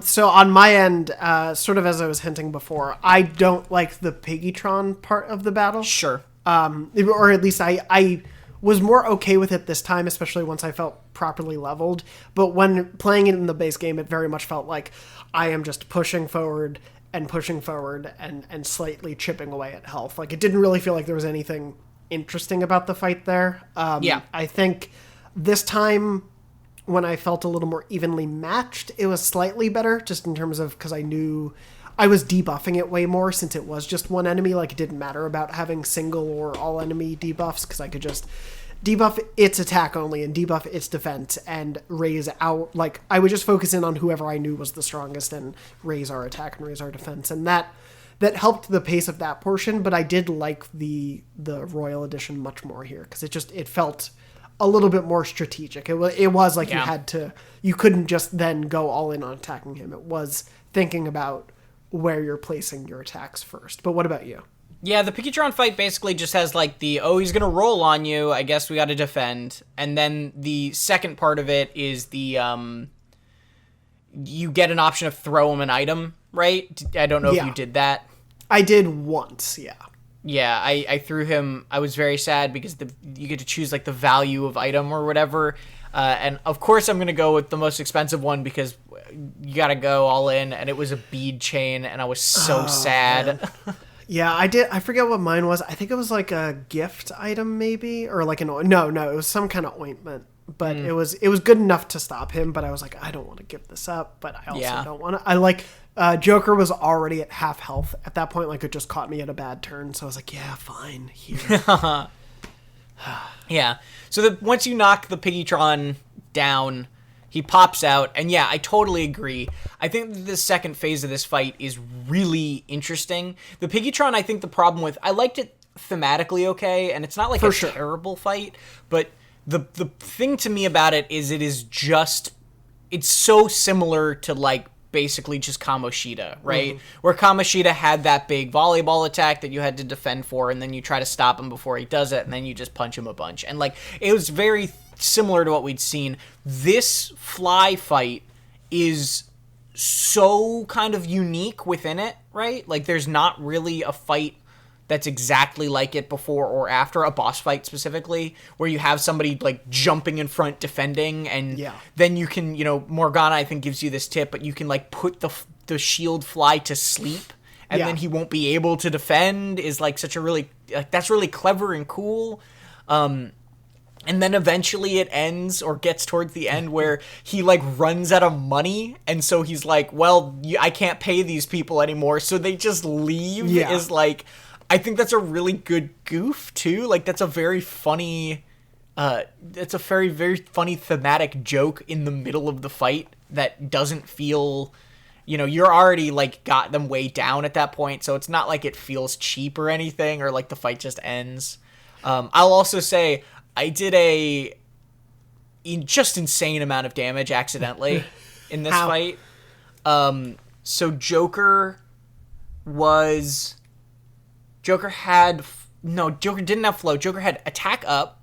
So on my end, sort of as I was hinting before, I don't like the Piggytron part of the battle. Sure. Or at least I was more okay with it this time, especially once I felt properly leveled. But when playing it in the base game, it very much felt like I am just pushing forward and pushing forward and slightly chipping away at health. Like, it didn't really feel like there was anything interesting about the fight there. I think this time, when I felt a little more evenly matched, it was slightly better, just in terms of, because I knew I was debuffing it way more since it was just one enemy. Like, it didn't matter about having single or all enemy debuffs, because I could just debuff its attack only and debuff its defense and raise out. Like, I would just focus in on whoever I knew was the strongest and raise our attack and raise our defense. And that helped the pace of that portion, but I did like the Royal Edition much more here, because it felt a little bit more strategic. It was like you couldn't just then go all in on attacking him. It was thinking about where you're placing your attacks first. But what about you? Yeah, the Pikitron fight basically just has like he's gonna roll on you, I guess we gotta defend. And then the second part of it is you get an option of throw him an item, right? I don't know if you did that. I did once, yeah. Yeah, I threw him. I was very sad because you get to choose like the value of item or whatever. And of course I'm going to go with the most expensive one because you got to go all in. And it was a bead chain and I was so sad. Yeah, I did. I forget what mine was. I think it was like a gift item maybe, or like no, it was some kind of ointment. But it was good enough to stop him. But I was like, I don't want to give this up, but I also don't want to. I like Joker was already at half health at that point. Like, it just caught me at a bad turn. So I was like, yeah, fine. Here. Yeah. So once you knock the Piggytron down, he pops out. And yeah, I totally agree. I think that the second phase of this fight is really interesting. The Piggytron, I think the problem with, I liked it thematically okay. And it's not like terrible fight. But the thing to me about it is it's so similar to like basically just Kamoshida, right? Where Kamoshida had that big volleyball attack that you had to defend for, and then you try to stop him before he does it, and then you just punch him a bunch. And like, it was very similar to what we'd seen. This fly fight is so kind of unique within it, right? Like, there's not really a fight that's exactly like it before or after, a boss fight specifically, where you have somebody like jumping in front defending, and then you can, Morgana I think gives you this tip, but you can like put the shield fly to sleep and then he won't be able to defend, is like such a really, like, that's really clever and cool. And then eventually it ends, or gets towards the end, where he like runs out of money, and so he's like, well, I can't pay these people anymore, so they just leave. Is like, I think that's a really good goof too. Like, that's a very funny, it's a very, very funny thematic joke in the middle of the fight that doesn't feel, you're already like got them way down at that point. So it's not like it feels cheap or anything, or like the fight just ends. I'll also say I did just insane amount of damage accidentally in this fight. So Joker didn't have flow. Joker had attack up,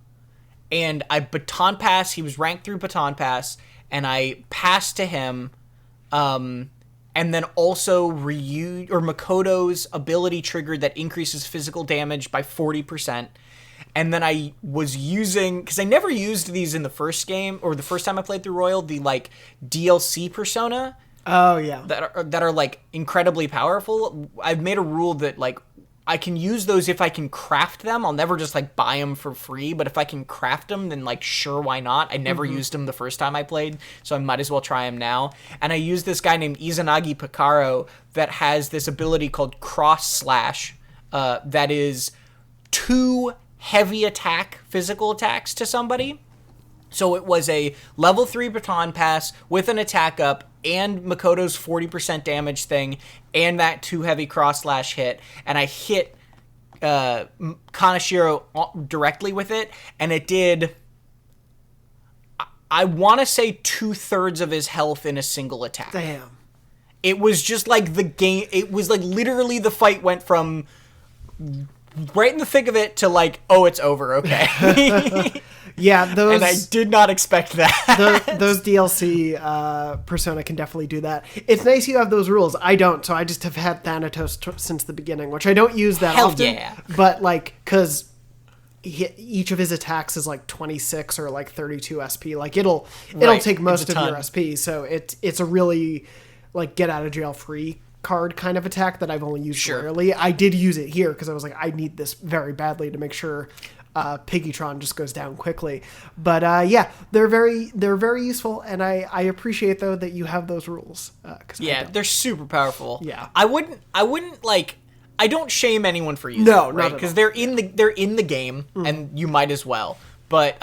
and I baton pass. He was ranked through baton pass, and I passed to him. And then also Makoto's ability triggered that increases physical damage by 40%. And then I was using, because I never used these in the first game, or the first time I played through Royal, the like DLC persona. Oh yeah. That are like incredibly powerful. I've made a rule that like, I can use those if I can craft them. I'll never just like buy them for free, but if I can craft them, then like, sure, why not? I never used them the first time I played, so I might as well try them now. And I used this guy named Izanagi Picaro that has this ability called Cross Slash, that is 2 heavy attack physical attacks to somebody. So it was a level 3 baton pass with an attack up and Makoto's 40% damage thing and that 2 heavy cross slash hit. And I hit Kaneshiro directly with it, and it did, I want to say 2/3 of his health in a single attack. Damn. It was just like the game, it was like literally the fight went from right in the thick of it to like, oh, it's over, okay. Yeah, those... And I did not expect that. Those DLC Persona can definitely do that. It's nice you have those rules. I don't, so I just have had Thanatos since the beginning, which I don't use that often. Yeah. But, like, because each of his attacks is, like, 26 or, like, 32 SP. Like, it'll take most of your SP, so it's a really, like, get-out-of-jail-free card kind of attack that I've only used Sure. rarely. I did use it here because I was like, I need this very badly to make sure Piggytron just goes down quickly. But yeah, they're very useful, and I appreciate though that you have those rules. They're super powerful. Yeah. I wouldn't like. I don't shame anyone for using No, it, not right? at Because all. they're in the game, and you might as well. But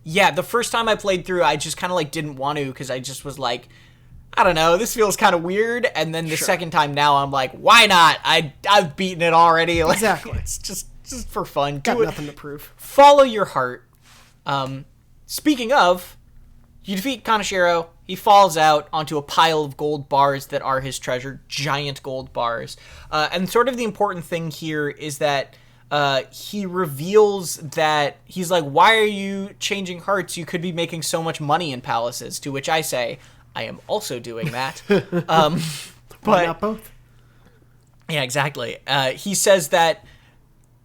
yeah, the first time I played through, I just kind of like didn't want to because I just was like, I don't know, this feels kind of weird. And then the second time now, I'm like, why not? I've beaten it already. Like, Exactly. It's just for fun. Got Do it. nothing to prove. Follow your heart. Speaking of, you defeat Kaneshiro. He falls out onto a pile of gold bars that are his treasure, giant gold bars. And sort of the important thing here is that he reveals that he's like, why are you changing hearts? You could be making so much money in palaces. To which I say, I am also doing that. Why not both? Yeah, exactly. He says that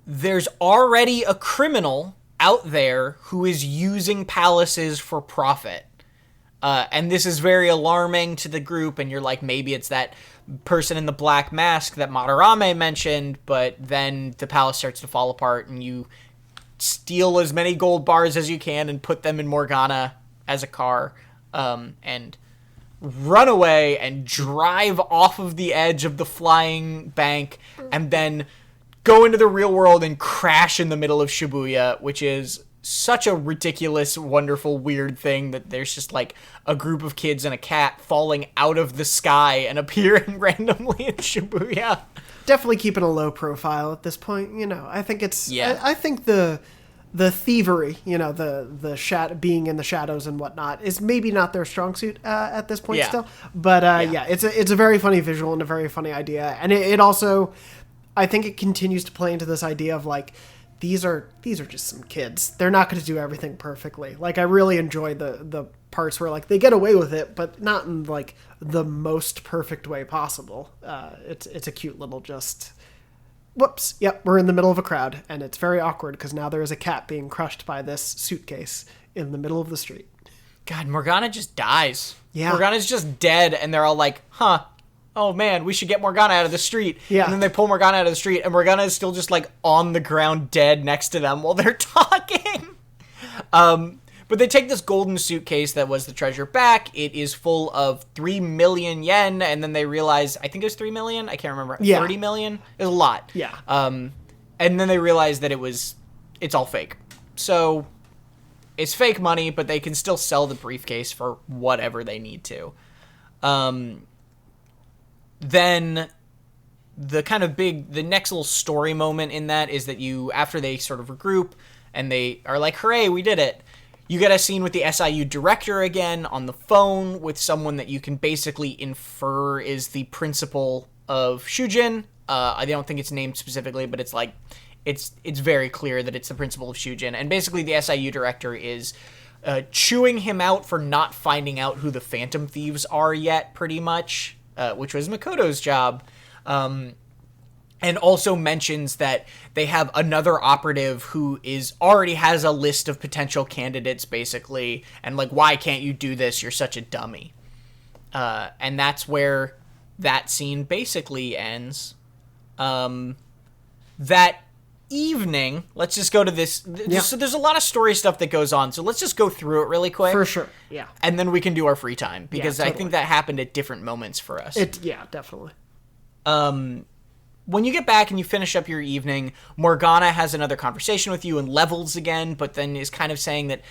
there's already a criminal out there who is using palaces for profit. And this is very alarming to the group, and you're like, maybe it's that person in the black mask that Madarame mentioned, but then the palace starts to fall apart, and you steal as many gold bars as you can and put them in Morgana as a car, and run away and drive off of the edge of the flying bank, and then go into the real world and crash in the middle of Shibuya, which is such a ridiculous, wonderful, weird thing that there's just like a group of kids and a cat falling out of the sky and appearing randomly in Shibuya. Definitely keeping a low profile at this point. You know, I think it's. Yeah. I think the thievery, you know, the being in the shadows and whatnot is maybe not their strong suit at this point still. But yeah, it's a very funny visual and a very funny idea, and it also, I think it continues to play into this idea of like, these are just some kids. They're not going to do everything perfectly. Like, I really enjoy the parts where like they get away with it, but not in like the most perfect way possible. It's a cute little just, whoops, yep, we're in the middle of a crowd, and it's very awkward because now there is a cat being crushed by this suitcase in the middle of the street. God, Morgana just dies. Yeah. Morgana's just dead, and they're all like, huh, oh man, we should get Morgana out of the street. Yeah. And then they pull Morgana out of the street, and Morgana is still just like on the ground dead next to them while they're talking. But they take this golden suitcase that was the treasure back. It is full of 3 million yen, and then they realize, I think it was 3 million? I can't remember. Yeah. 30 million? It was a lot. Yeah. And then they realize that it's all fake. So it's fake money, but they can still sell the briefcase for whatever they need to. Then the next little story moment in that is that after they sort of regroup and they are like, hooray, we did it, you get a scene with the SIU director again on the phone with someone that you can basically infer is the principal of Shujin. I don't think it's named specifically, but it's like, it's very clear that it's the principal of Shujin. And basically the SIU director is chewing him out for not finding out who the Phantom Thieves are yet, pretty much. Which was Makoto's job, and also mentions that they have another operative who already has a list of potential candidates, basically, and like, why can't you do this? You're such a dummy. And that's where that scene basically ends. That evening, let's just go to this. Yeah. So there's a lot of story stuff that goes on, so let's just go through it really quick. For sure, yeah. And then we can do our free time, because Yeah, I totally. think that happened at different moments for us. Yeah, definitely. When you get back and you finish up your evening, Morgana has another conversation with you and levels again, but then is kind of saying that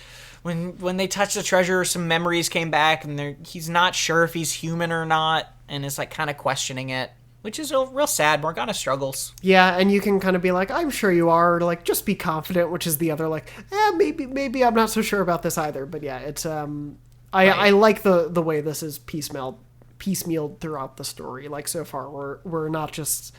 when they touched the treasure, some memories came back, and he's not sure if he's human or not, and is like kind of questioning it, which is real sad. Morgana struggles. Yeah, and you can kind of be like, I'm sure you are, or like, just be confident, which is the other, like, maybe I'm not so sure about this either. But yeah, it's, I like the way this is piecemealed throughout the story. Like, so far, we're not just,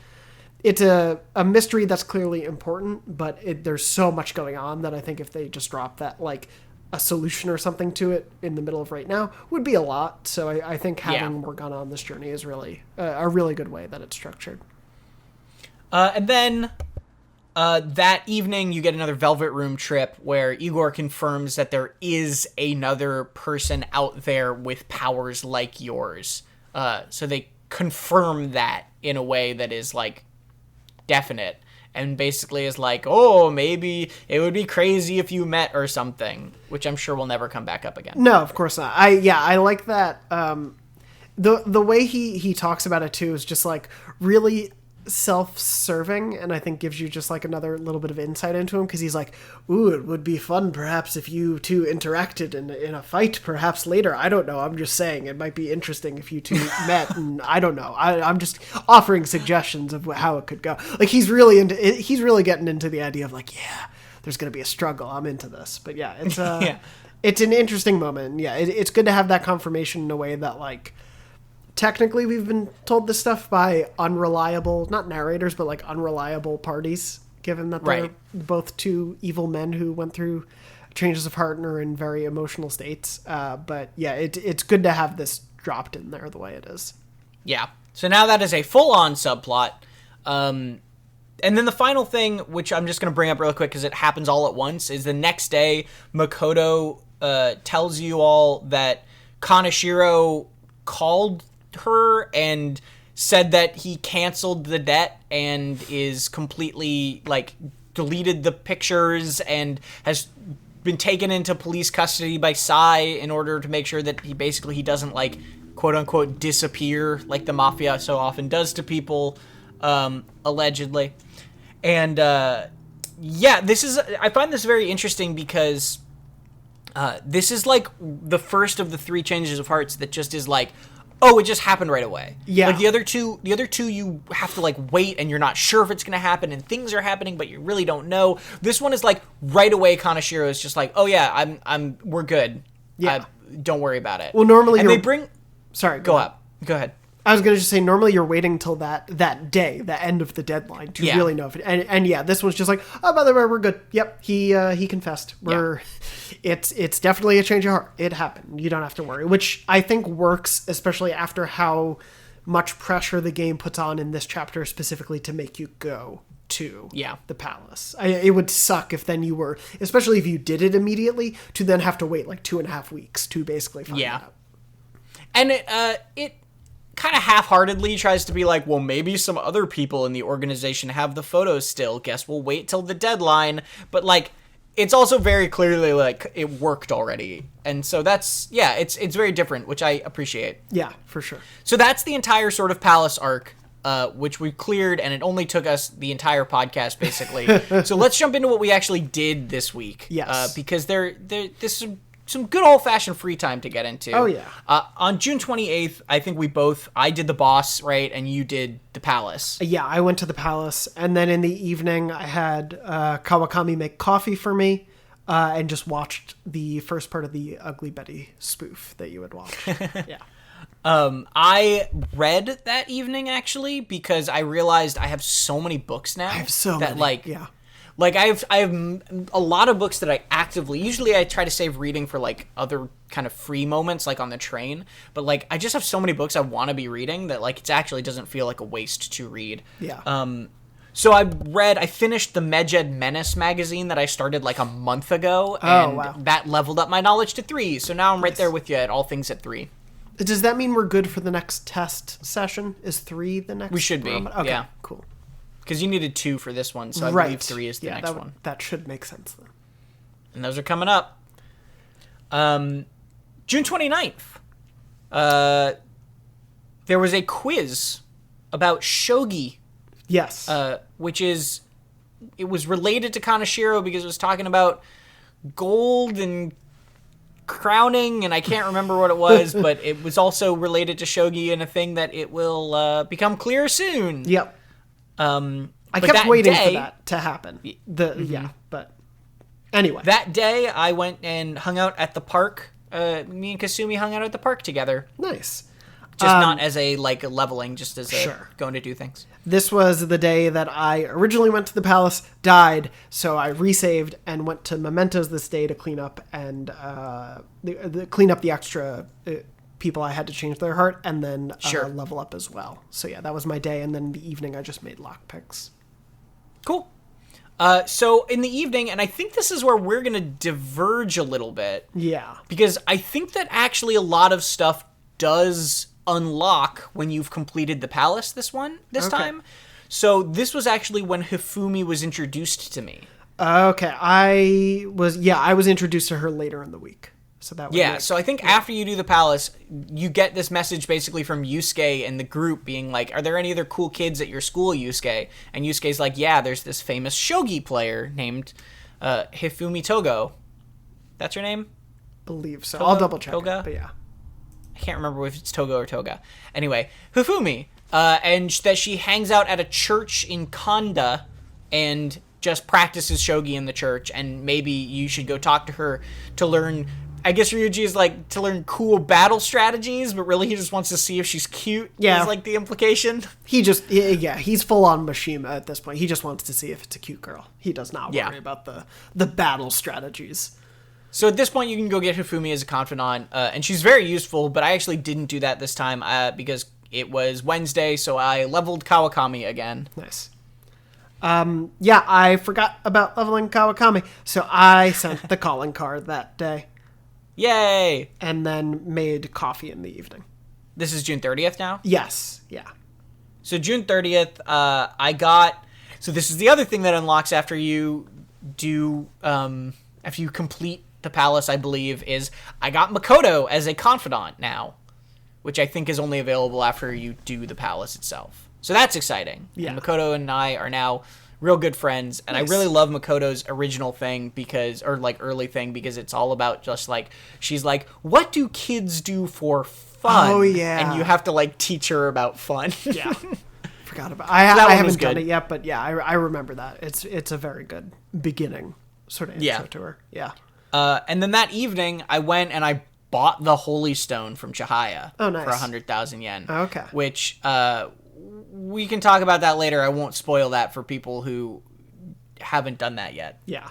it's a mystery that's clearly important, but there's so much going on that I think if they just drop that, like, a solution or something to it in the middle of right now would be a lot. So I think having Morgana on this journey is really a really good way that it's structured. And then that evening you get another Velvet Room trip where Igor confirms that there is another person out there with powers like yours. So they confirm that in a way that is like definite, and basically is like, oh, maybe it would be crazy if you met or something, which I'm sure will never come back up again. No, of course not. I like that. The way he talks about it too is just like really self-serving, and I think gives you just like another little bit of insight into him, because he's like, ooh, it would be fun perhaps if you two interacted in a fight perhaps later. I don't know, I'm just saying it might be interesting if you two met, and I don't know, I'm just offering suggestions of how it could go. Like he's really getting into the idea of like, yeah, there's gonna be a struggle, I'm into this. But yeah, it's it's an interesting moment, and yeah, it's good to have that confirmation in a way that like technically we've been told this stuff by unreliable, not narrators, but like unreliable parties, given that they're both two evil men who went through changes of heart and are in very emotional states. But yeah, it's good to have this dropped in there the way it is. Yeah. So now that is a full-on subplot. And then the final thing, which I'm just going to bring up real quick because it happens all at once, is the next day Makoto tells you all that Kaneshiro called her and said that he canceled the debt and is completely like deleted the pictures and has been taken into police custody by Sai in order to make sure that he doesn't like quote unquote disappear like the mafia so often does to people, allegedly. And I find this very interesting because this is like the first of the three changes of hearts that just is like, oh, it just happened right away. Yeah. Like the other two you have to like wait and you're not sure if it's going to happen and things are happening but you really don't know. This one is like right away Kaneshiro is just like, "Oh yeah, we're good. Yeah. Don't worry about it." Well, normally Sorry, go ahead. I was going to just say, normally you're waiting till that day, the end of the deadline, to really know if it... And yeah, this one's just like, oh, by the way, we're good. Yep, he confessed. It's definitely a change of heart. It happened. You don't have to worry, which I think works, especially after how much pressure the game puts on in this chapter specifically to make you go to the palace. It would suck if then you were, especially if you did it immediately, to then have to wait like 2.5 weeks to basically find out. And it kind of half-heartedly tries to be like, well, maybe some other people in the organization have the photos still. Guess we'll wait till the deadline. But like, it's also very clearly like it worked already. And so that's, it's very different, which I appreciate. Yeah, for sure. So that's the entire sort of palace arc, which we cleared, and it only took us the entire podcast, basically. So let's jump into what we actually did this week. Yes. Because this is some good old-fashioned free time to get into. Oh, yeah. On June 28th, I think I did the boss, right, and you did the palace. Yeah, I went to the palace, and then in the evening, I had Kawakami make coffee for me, and just watched the first part of the Ugly Betty spoof that you had watched. Yeah. I read that evening, actually, because I realized I have so many books now. I have so many, yeah. Like, I have a lot of books that I usually I try to save reading for, like, other kind of free moments, like on the train. But, like, I just have so many books I want to be reading that, like, it actually doesn't feel like a waste to read. Yeah. So I finished the Medjed Menace magazine that I started, like, a month ago. And wow. That leveled up my knowledge to 3. So now I'm right there with you at all things at 3. Does that mean we're good for the next test session? Is 3 the next? We should be. Okay, yeah. Cool. Because you needed 2 for this one, so I believe 3 is the next one. That should make sense then. And those are coming up. June 29th. There was a quiz about shogi. Yes. It was related to Kaneshiro because it was talking about gold and crowning, and I can't remember what it was, but it was also related to shogi and a thing that it will become clear soon. Yep. I kept waiting for that to happen. Yeah, but anyway. That day, I went and hung out at the park. Me and Kasumi hung out at the park together. Nice. Just not as a, like, leveling, just as going to do things. This was the day that I originally went to the palace, died, so I resaved and went to Mementos this day to clean up and clean up the extra people I had to change their heart, and then level up as well. So yeah, that was my day, and then the evening I just made lockpicks. Cool. So in the evening, and I think this is where we're going to diverge a little bit. Yeah. Because I think that actually a lot of stuff does unlock when you've completed the palace this time. So this was actually when Hifumi was introduced to me. Okay, I was introduced to her later in the week. So that would so I think after you do the palace, you get this message basically from Yusuke and the group being like, are there any other cool kids at your school, Yusuke? And Yusuke's like, yeah, there's this famous shogi player named Hifumi Togo. That's her name? Believe so. Toga? I'll double check Toga? it, but yeah. I can't remember if it's Togo or Toga. Anyway, Hifumi. And that she hangs out at a church in Kanda and just practices shogi in the church, and maybe you should go talk to her to learn. I guess Ryuji is like to learn cool battle strategies, but really he just wants to see if she's cute. Yeah, is like the implication. He's full on Mishima at this point. He just wants to see if it's a cute girl. He does not worry about the battle strategies. So at this point, you can go get Hifumi as a confidant, and she's very useful. But I actually didn't do that this time because it was Wednesday, so I leveled Kawakami again. Nice. I forgot about leveling Kawakami, so I sent the calling card that day. Yay! And then made coffee in the evening. This is June 30th now? Yes, yeah. So June 30th, I got... So this is the other thing that unlocks after you do... after you complete the palace, I believe, is I got Makoto as a confidant now, which I think is only available after you do the palace itself. So that's exciting. Yeah. And Makoto and I are now real good friends, and nice. I really love Makoto's original thing early thing, because it's all about just like, she's like, what do kids do for fun? Oh yeah. And you have to like teach her about fun. Yeah. Forgot about I haven't done it yet, but yeah, I remember that. It's a very good beginning sort of intro to her. Yeah. And then that evening I went and I bought the Holy Stone from Chihaya for 100,000 yen. Okay. Which we can talk about that later. I won't spoil that for people who haven't done that yet. Yeah.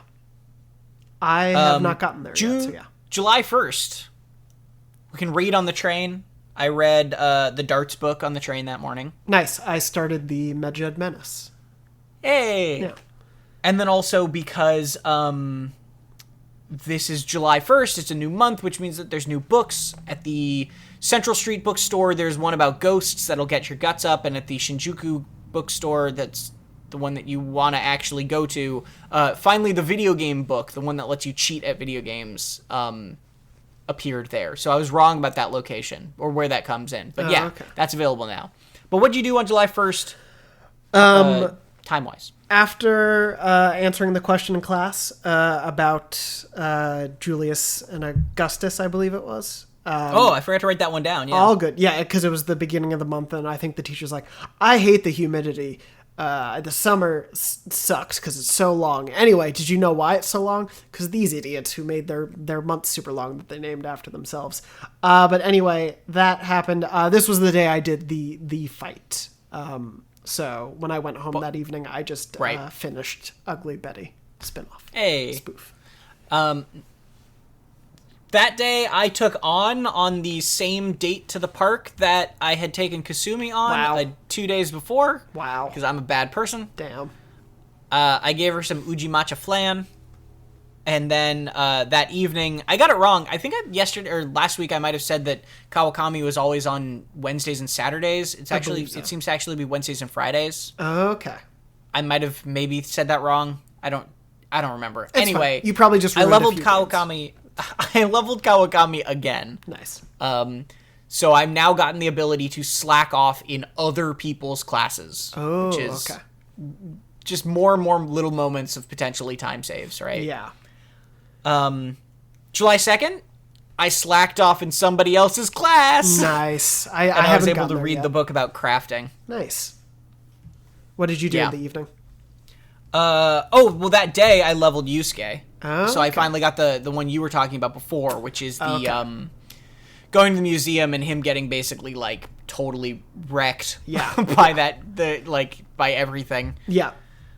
I have not gotten there yet, so yeah. July 1st. We can read on the train. I read the darts book on the train that morning. Nice. I started the Medjed Menace. Hey! Yeah. And then also because this is July 1st, it's a new month, which means that there's new books. At the Central Street bookstore, there's one about ghosts that'll get your guts up, and at the Shinjuku bookstore, that's the one that you want to actually go to, finally the video game book, the one that lets you cheat at video games, appeared there. So I was wrong about that location, or where that comes in. But that's available now. But what'd you do on July 1st, time-wise? After answering the question in class about Julius and Augustus, I believe it was. I forgot to write that one down. Yeah. All good. Yeah, because it was the beginning of the month, and I think the teacher's like, I hate the humidity. The summer sucks because it's so long. Anyway, did you know why it's so long? Because these idiots who made their month super long that they named after themselves. But anyway, that happened. This was the day I did the fight. So when I went home that evening, I just finished Ugly Betty spinoff. Hey. Spoof. That day, I took on the same date to the park that I had taken Kasumi on 2 days before. Wow. Because I'm a bad person. Damn. I gave her some uji matcha flan. And then that evening, I got it wrong. I think yesterday or last week I might have said that Kawakami was always on Wednesdays and Saturdays. It seems to actually be Wednesdays and Fridays. Okay. I might have maybe said that wrong. I don't remember. It's anyway, fine. You probably just I leveled Kawakami. I leveled Kawakami again. Nice. So I've now gotten the ability to slack off in other people's classes. Oh, which is just more and more little moments of potentially time saves, right? Yeah. July 2nd, I slacked off in somebody else's class. Nice. I was able to read the book about crafting. Nice. What did you do in the evening? That day I leveled Yusuke. Oh, so I finally got the one you were talking about before, which is the going to the museum and him getting basically like totally wrecked by by everything. Yeah.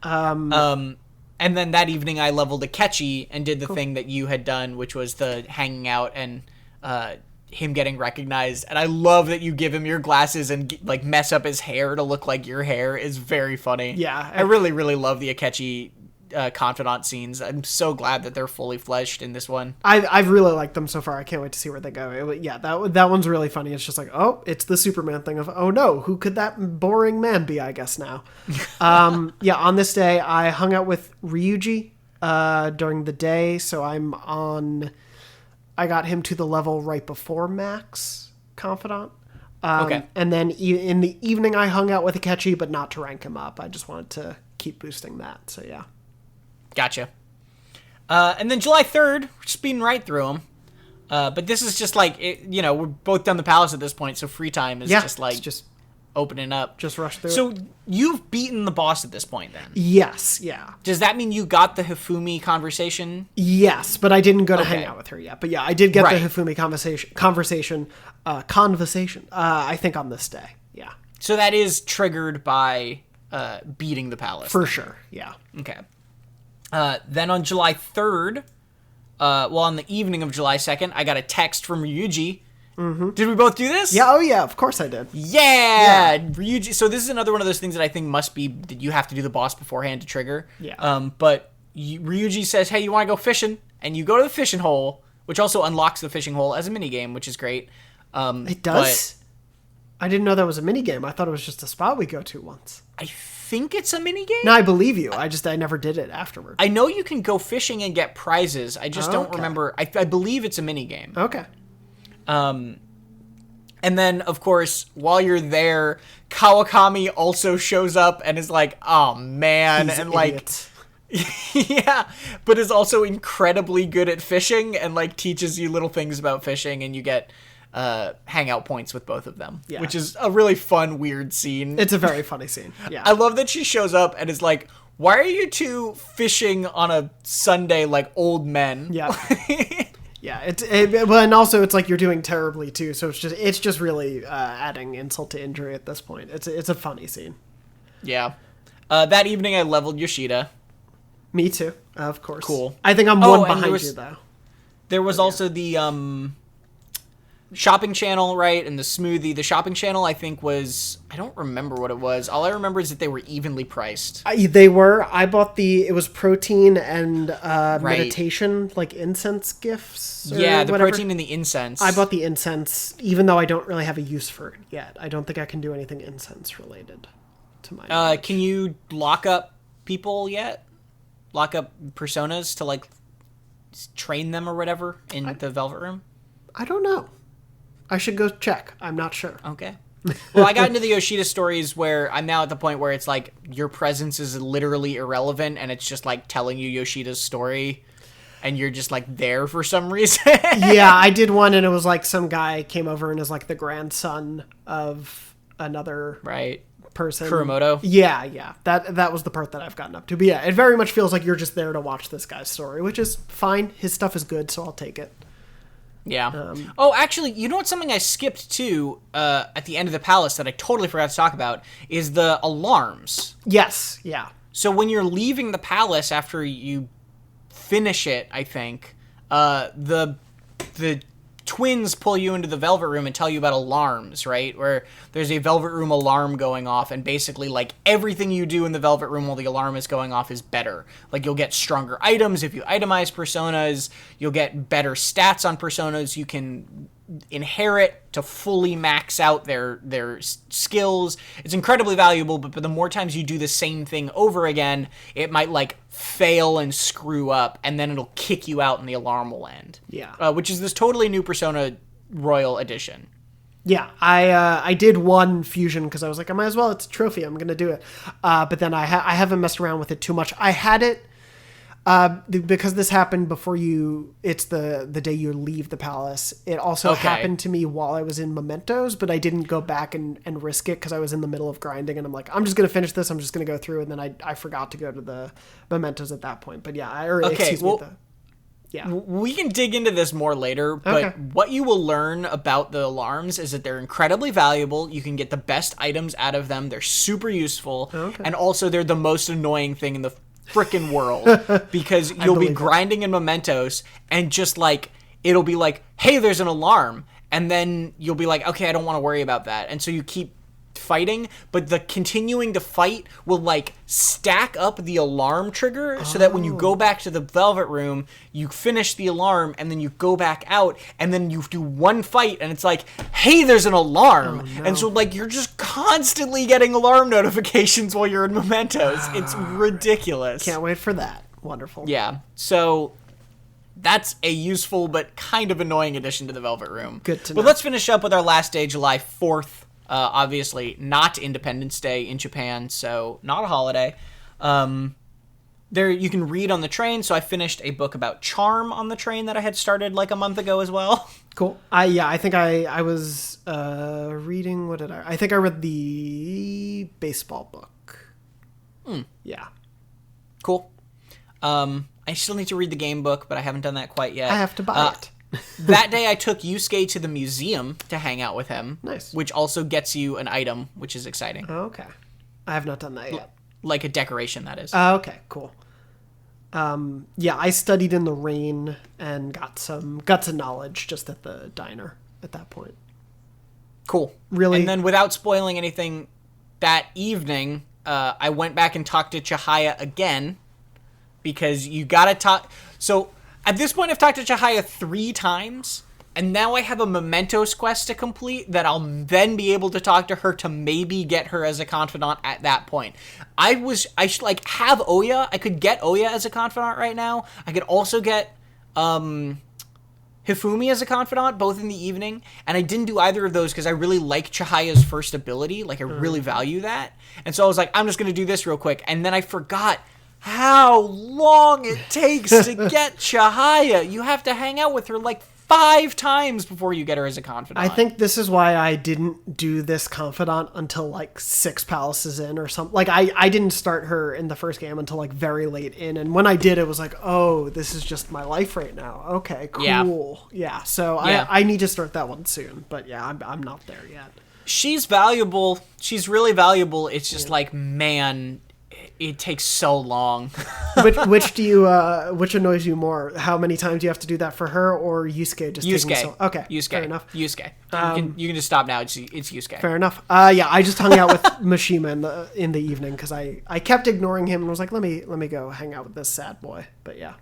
And then that evening I leveled Akechi and did the thing that you had done, which was the hanging out and him getting recognized. And I love that you give him your glasses and like mess up his hair to look like your hair is very funny. Yeah. I really, really love the Akechi Confidant scenes. I'm so glad that they're fully fleshed in this one. I've really liked them so far. I can't wait to see where they go. That one's really funny. It's just like, oh, it's the Superman thing of, oh no, who could that boring man be, I guess now. On this day, I hung out with Ryuji during the day, so I got him to the level right before Max Confidant. Okay. And then in the evening, I hung out with Akechi, but not to rank him up. I just wanted to keep boosting that, so yeah. Gotcha. And then July 3rd, we're speeding right through them. But this is just like, we're both done the palace at this point, so free time is just opening up. Just rush through So it. you've beaten the boss at this point then? Yes, yeah. Does that mean you got the Hifumi conversation? Yes, but I didn't go to hang out with her yet. But yeah, I did get Right. the Hifumi conversation, I think on this day. Yeah. So that is triggered by beating the palace. For sure, yeah. Okay. Then on July 3rd, on the evening of July 2nd, I got a text from Ryuji. Mm-hmm. Did we both do this? Yeah, oh yeah, of course I did. Yeah! Ryuji. So this is another one of those things that I think must be that you have to do the boss beforehand to trigger. Yeah. But Ryuji says, hey, you want to go fishing? And you go to the fishing hole, which also unlocks the fishing hole as a minigame, which is great. It does? I didn't know that was a minigame. I thought it was just a spot we go to once. I think it's a minigame? No, I believe you. I never did it afterward. I know you can go fishing and get prizes. I just don't remember. I believe it's a minigame. Okay. And then, of course, while you're there, Kawakami also shows up and is like, oh, man. He's and an idiot. yeah, but is also incredibly good at fishing and, teaches you little things about fishing, and you get hangout points with both of them, which is a really fun, weird scene. It's a very funny scene. Yeah. I love that she shows up and is like, why are you two fishing on a Sunday like old men? Yeah. Yeah, and also it's like you're doing terribly too, so it's just really adding insult to injury at this point. It's a funny scene. Yeah. That evening I leveled Yoshida. Me too, of course. Cool. I think I'm one behind you though. There was also the shopping channel, right? And the smoothie. The shopping channel, I think, was... I don't remember what it was. All I remember is that they were evenly priced. They were. I bought it was protein and meditation, like incense gifts. Or yeah, the whatever. protein and the incense. I bought the incense, even though I don't really have a use for it yet. I don't think I can do anything incense related to my knowledge. Can you lock up people yet? Lock up personas to, train them or whatever in the Velvet Room? I don't know. I should go check. I'm not sure. Okay. Well, I got into the Yoshida stories where I'm now at the point where it's your presence is literally irrelevant and it's just telling you Yoshida's story and you're just there for some reason. Yeah, I did one and it was some guy came over and is the grandson of another person. Kuromoto. Yeah. That was the part that I've gotten up to. But yeah, it very much feels like you're just there to watch this guy's story, which is fine. His stuff is good, so I'll take it. Yeah. Actually, you know what's something I skipped too at the end of the palace that I totally forgot to talk about is the alarms. Yes. Yeah. So when you're leaving the palace after you finish it, I think the twins pull you into the Velvet Room and tell you about alarms, right? Where there's a Velvet Room alarm going off, and basically, everything you do in the Velvet Room while the alarm is going off is better. You'll get stronger items if you itemize personas, you'll get better stats on personas, you can inherit to fully max out their skills. It's incredibly valuable, but the more times you do the same thing over again, it might fail and screw up, and then it'll kick you out and the alarm will end. Yeah. Which is this totally new Persona Royal Edition. Yeah, I did one fusion because I was like, I might as well. It's a trophy. I'm going to do it. But then I haven't messed around with it too much. I had it because this happened before it's the day you leave the palace. It also happened to me while I was in Mementos, but I didn't go back and risk it because I was in the middle of grinding and I'm like, I'm just going to finish this. I'm just going to go through. And then I forgot to go to the Mementos at that point. But yeah, yeah. We can dig into this more later, but what you will learn about the alarms is that they're incredibly valuable. You can get the best items out of them. They're super useful. And also they're the most annoying thing in the frickin' world because you'll be grinding in Mementos and just it'll be hey, there's an alarm. And then you'll be okay, I don't want to worry about that. And so you keep fighting, but the continuing to fight will like stack up the alarm trigger so that when you go back to the Velvet Room, you finish the alarm and then you go back out and then you do one fight and it's like, hey, there's an alarm. Oh, no. And so like you're just constantly getting alarm notifications while you're in Mementos. It's ridiculous. Can't wait for that. Wonderful. Yeah. So that's a useful but kind of annoying addition to the Velvet Room. Good to know. But let's finish up with our last day, July 4th. Obviously, not Independence Day in Japan, so not a holiday. There you can read on the train, so I finished a book about charm on the train that I had started like a month ago as well. Cool. I think I was reading, what did I think I read the baseball book. Yeah. Cool. I still need to read the game book, but I haven't done that quite yet. I have to buy it. That day I took Yusuke to the museum to hang out with him. Nice. Which also gets you an item, which is exciting. Okay. I have not done that yet. Like a decoration, that is. Okay, cool. Yeah, I studied in the rain and got some knowledge just at the diner at that point. Cool. Really? And then without spoiling anything, that evening, I went back and talked to Chihaya again, because you gotta talk... So, at this point, I've talked to Chihaya 3 times, and now I have a Mementos quest to complete that I'll then be able to talk to her to maybe get her as a confidant at that point. I should, like, have Oya. I could get Oya as a confidant right now. I could also get, Hifumi as a confidant, both in the evening, and I didn't do either of those because I really like Chihaya's first ability. Like, I really value that. And so I was like, I'm just gonna do this real quick, and then I forgot how long it takes to get Chihaya. You have to hang out with her like 5 times before you get her as a confidant. I think this is why I didn't do this confidant until like 6 palaces in or something. Like I didn't start her in the first game until like very late in, and when I did, it was like, oh, this is just my life right now. Okay, cool. Yeah. So Yeah. I need to start that one soon. But yeah, I'm not there yet. She's valuable. She's really valuable. It's just like, man, it takes so long. which annoys you more? How many times do you have to do that for her, or Yusuke just taking so? Okay, Yusuke. fair enough. Yusuke. You can just stop now. It's Yusuke. Fair enough. Yeah, I just hung out with Mishima in the evening because I kept ignoring him and was like, let me go hang out with this sad boy. But yeah,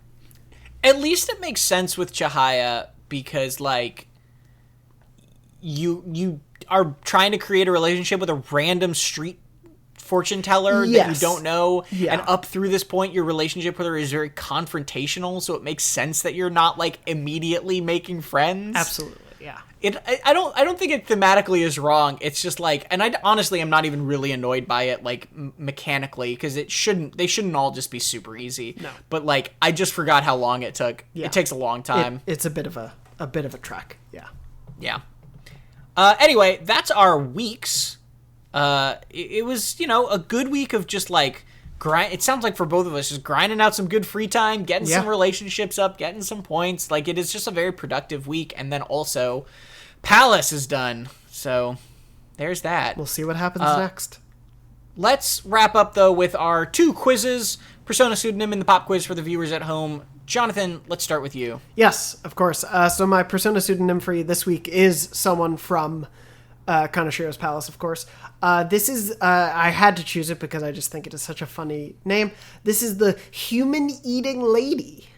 At least it makes sense with Chihaya because like you are trying to create a relationship with a random street fortune teller that you don't know, and up through this point your relationship with her is very confrontational, so it makes sense that you're not like immediately making friends. absolutely, yeah. I don't think it thematically is wrong. It's just like, and I honestly am not even really annoyed by it like mechanically, because they shouldn't all just be super easy. No. But like I just forgot how long it took. Yeah. It takes a long time. It's a bit of a trek. Yeah. Yeah. Anyway, that's our weeks. It was, a good week of just like grind. It sounds like for both of us, just grinding out some good free time, getting some relationships up, getting some points. Like it is just a very productive week. And then also Palace is done. So there's that. We'll see what happens next. Let's wrap up though with our 2 quizzes, Persona Pseudonym and the pop quiz for the viewers at home. Jonathan, let's start with you. Yes, of course. So my Persona pseudonym for you this week is someone from Kaneshiro's Palace, of course. This is, I had to choose it because I just think it is such a funny name. This is the human-eating lady.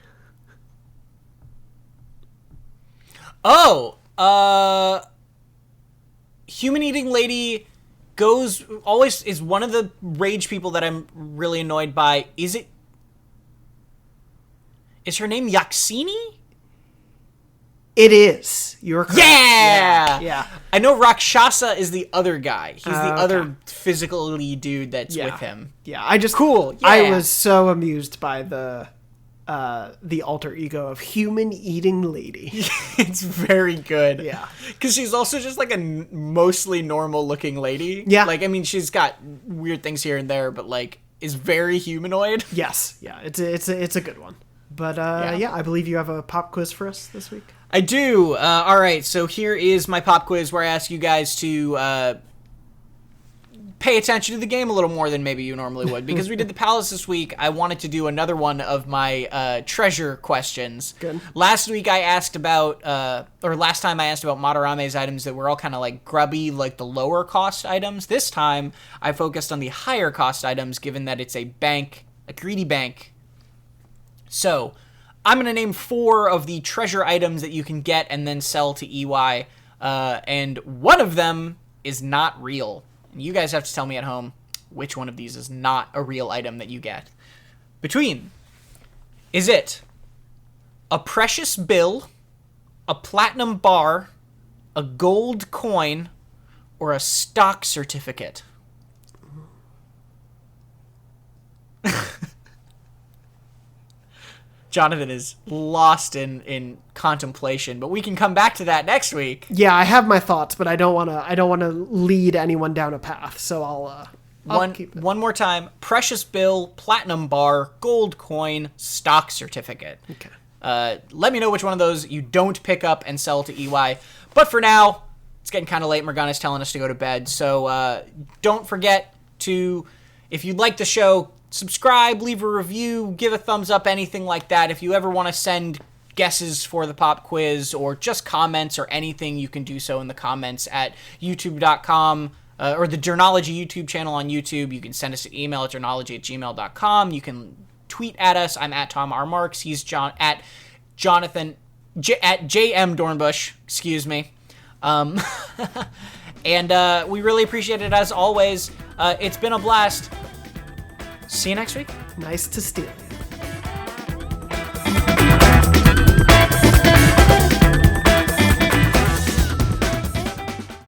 Oh, human-eating lady is one of the rage people that I'm really annoyed by. Is her name Yaxini? It is. You're correct. Yeah! I know Rakshasa is the other guy. He's the other physically dude that's with him. Yeah, I just... Cool, yeah. I was so amused by the alter ego of human-eating lady. It's very good. Yeah. Because she's also just like a mostly normal-looking lady. Yeah. Like, I mean, she's got weird things here and there, but like, is very humanoid. Yes. Yeah, it's a good one. But I believe you have a pop quiz for us this week. I do. All right, so here is my pop quiz where I ask you guys to pay attention to the game a little more than maybe you normally would. Because we did the palace this week, I wanted to do another one of my treasure questions. Good. Last week I asked about, last time I asked about Madarame's items that were all kind of like grubby, like the lower cost items. This time I focused on the higher cost items, given that it's a bank, a greedy bank. So I'm going to name 4 of the treasure items that you can get and then sell to EY. And one of them is not real. And you guys have to tell me at home which one of these is not a real item that you get. Is it a precious bill, a platinum bar, a gold coin, or a stock certificate? Jonathan is lost in contemplation, but we can come back to that next week. Yeah, I have my thoughts, but I don't want to lead anyone down a path. So I'll keep it. One more time: precious bill, platinum bar, gold coin, stock certificate. Okay. Let me know which one of those you don't pick up and sell to EY. But for now, it's getting kind of late. Morgana's telling us to go to bed. So don't forget to, if you like the show, subscribe, leave a review, give a thumbs up, anything like that. If you ever want to send guesses for the pop quiz or just comments or anything, you can do so in the comments at youtube.com or the Dornology YouTube channel on YouTube. You can send us an email at dornology@gmail.com. You can tweet at us. I'm at Tom R. Marks. He's at Jonathan, at JM Dornbush, excuse me. And we really appreciate it as always. It's been a blast. See you next week. Nice to steal.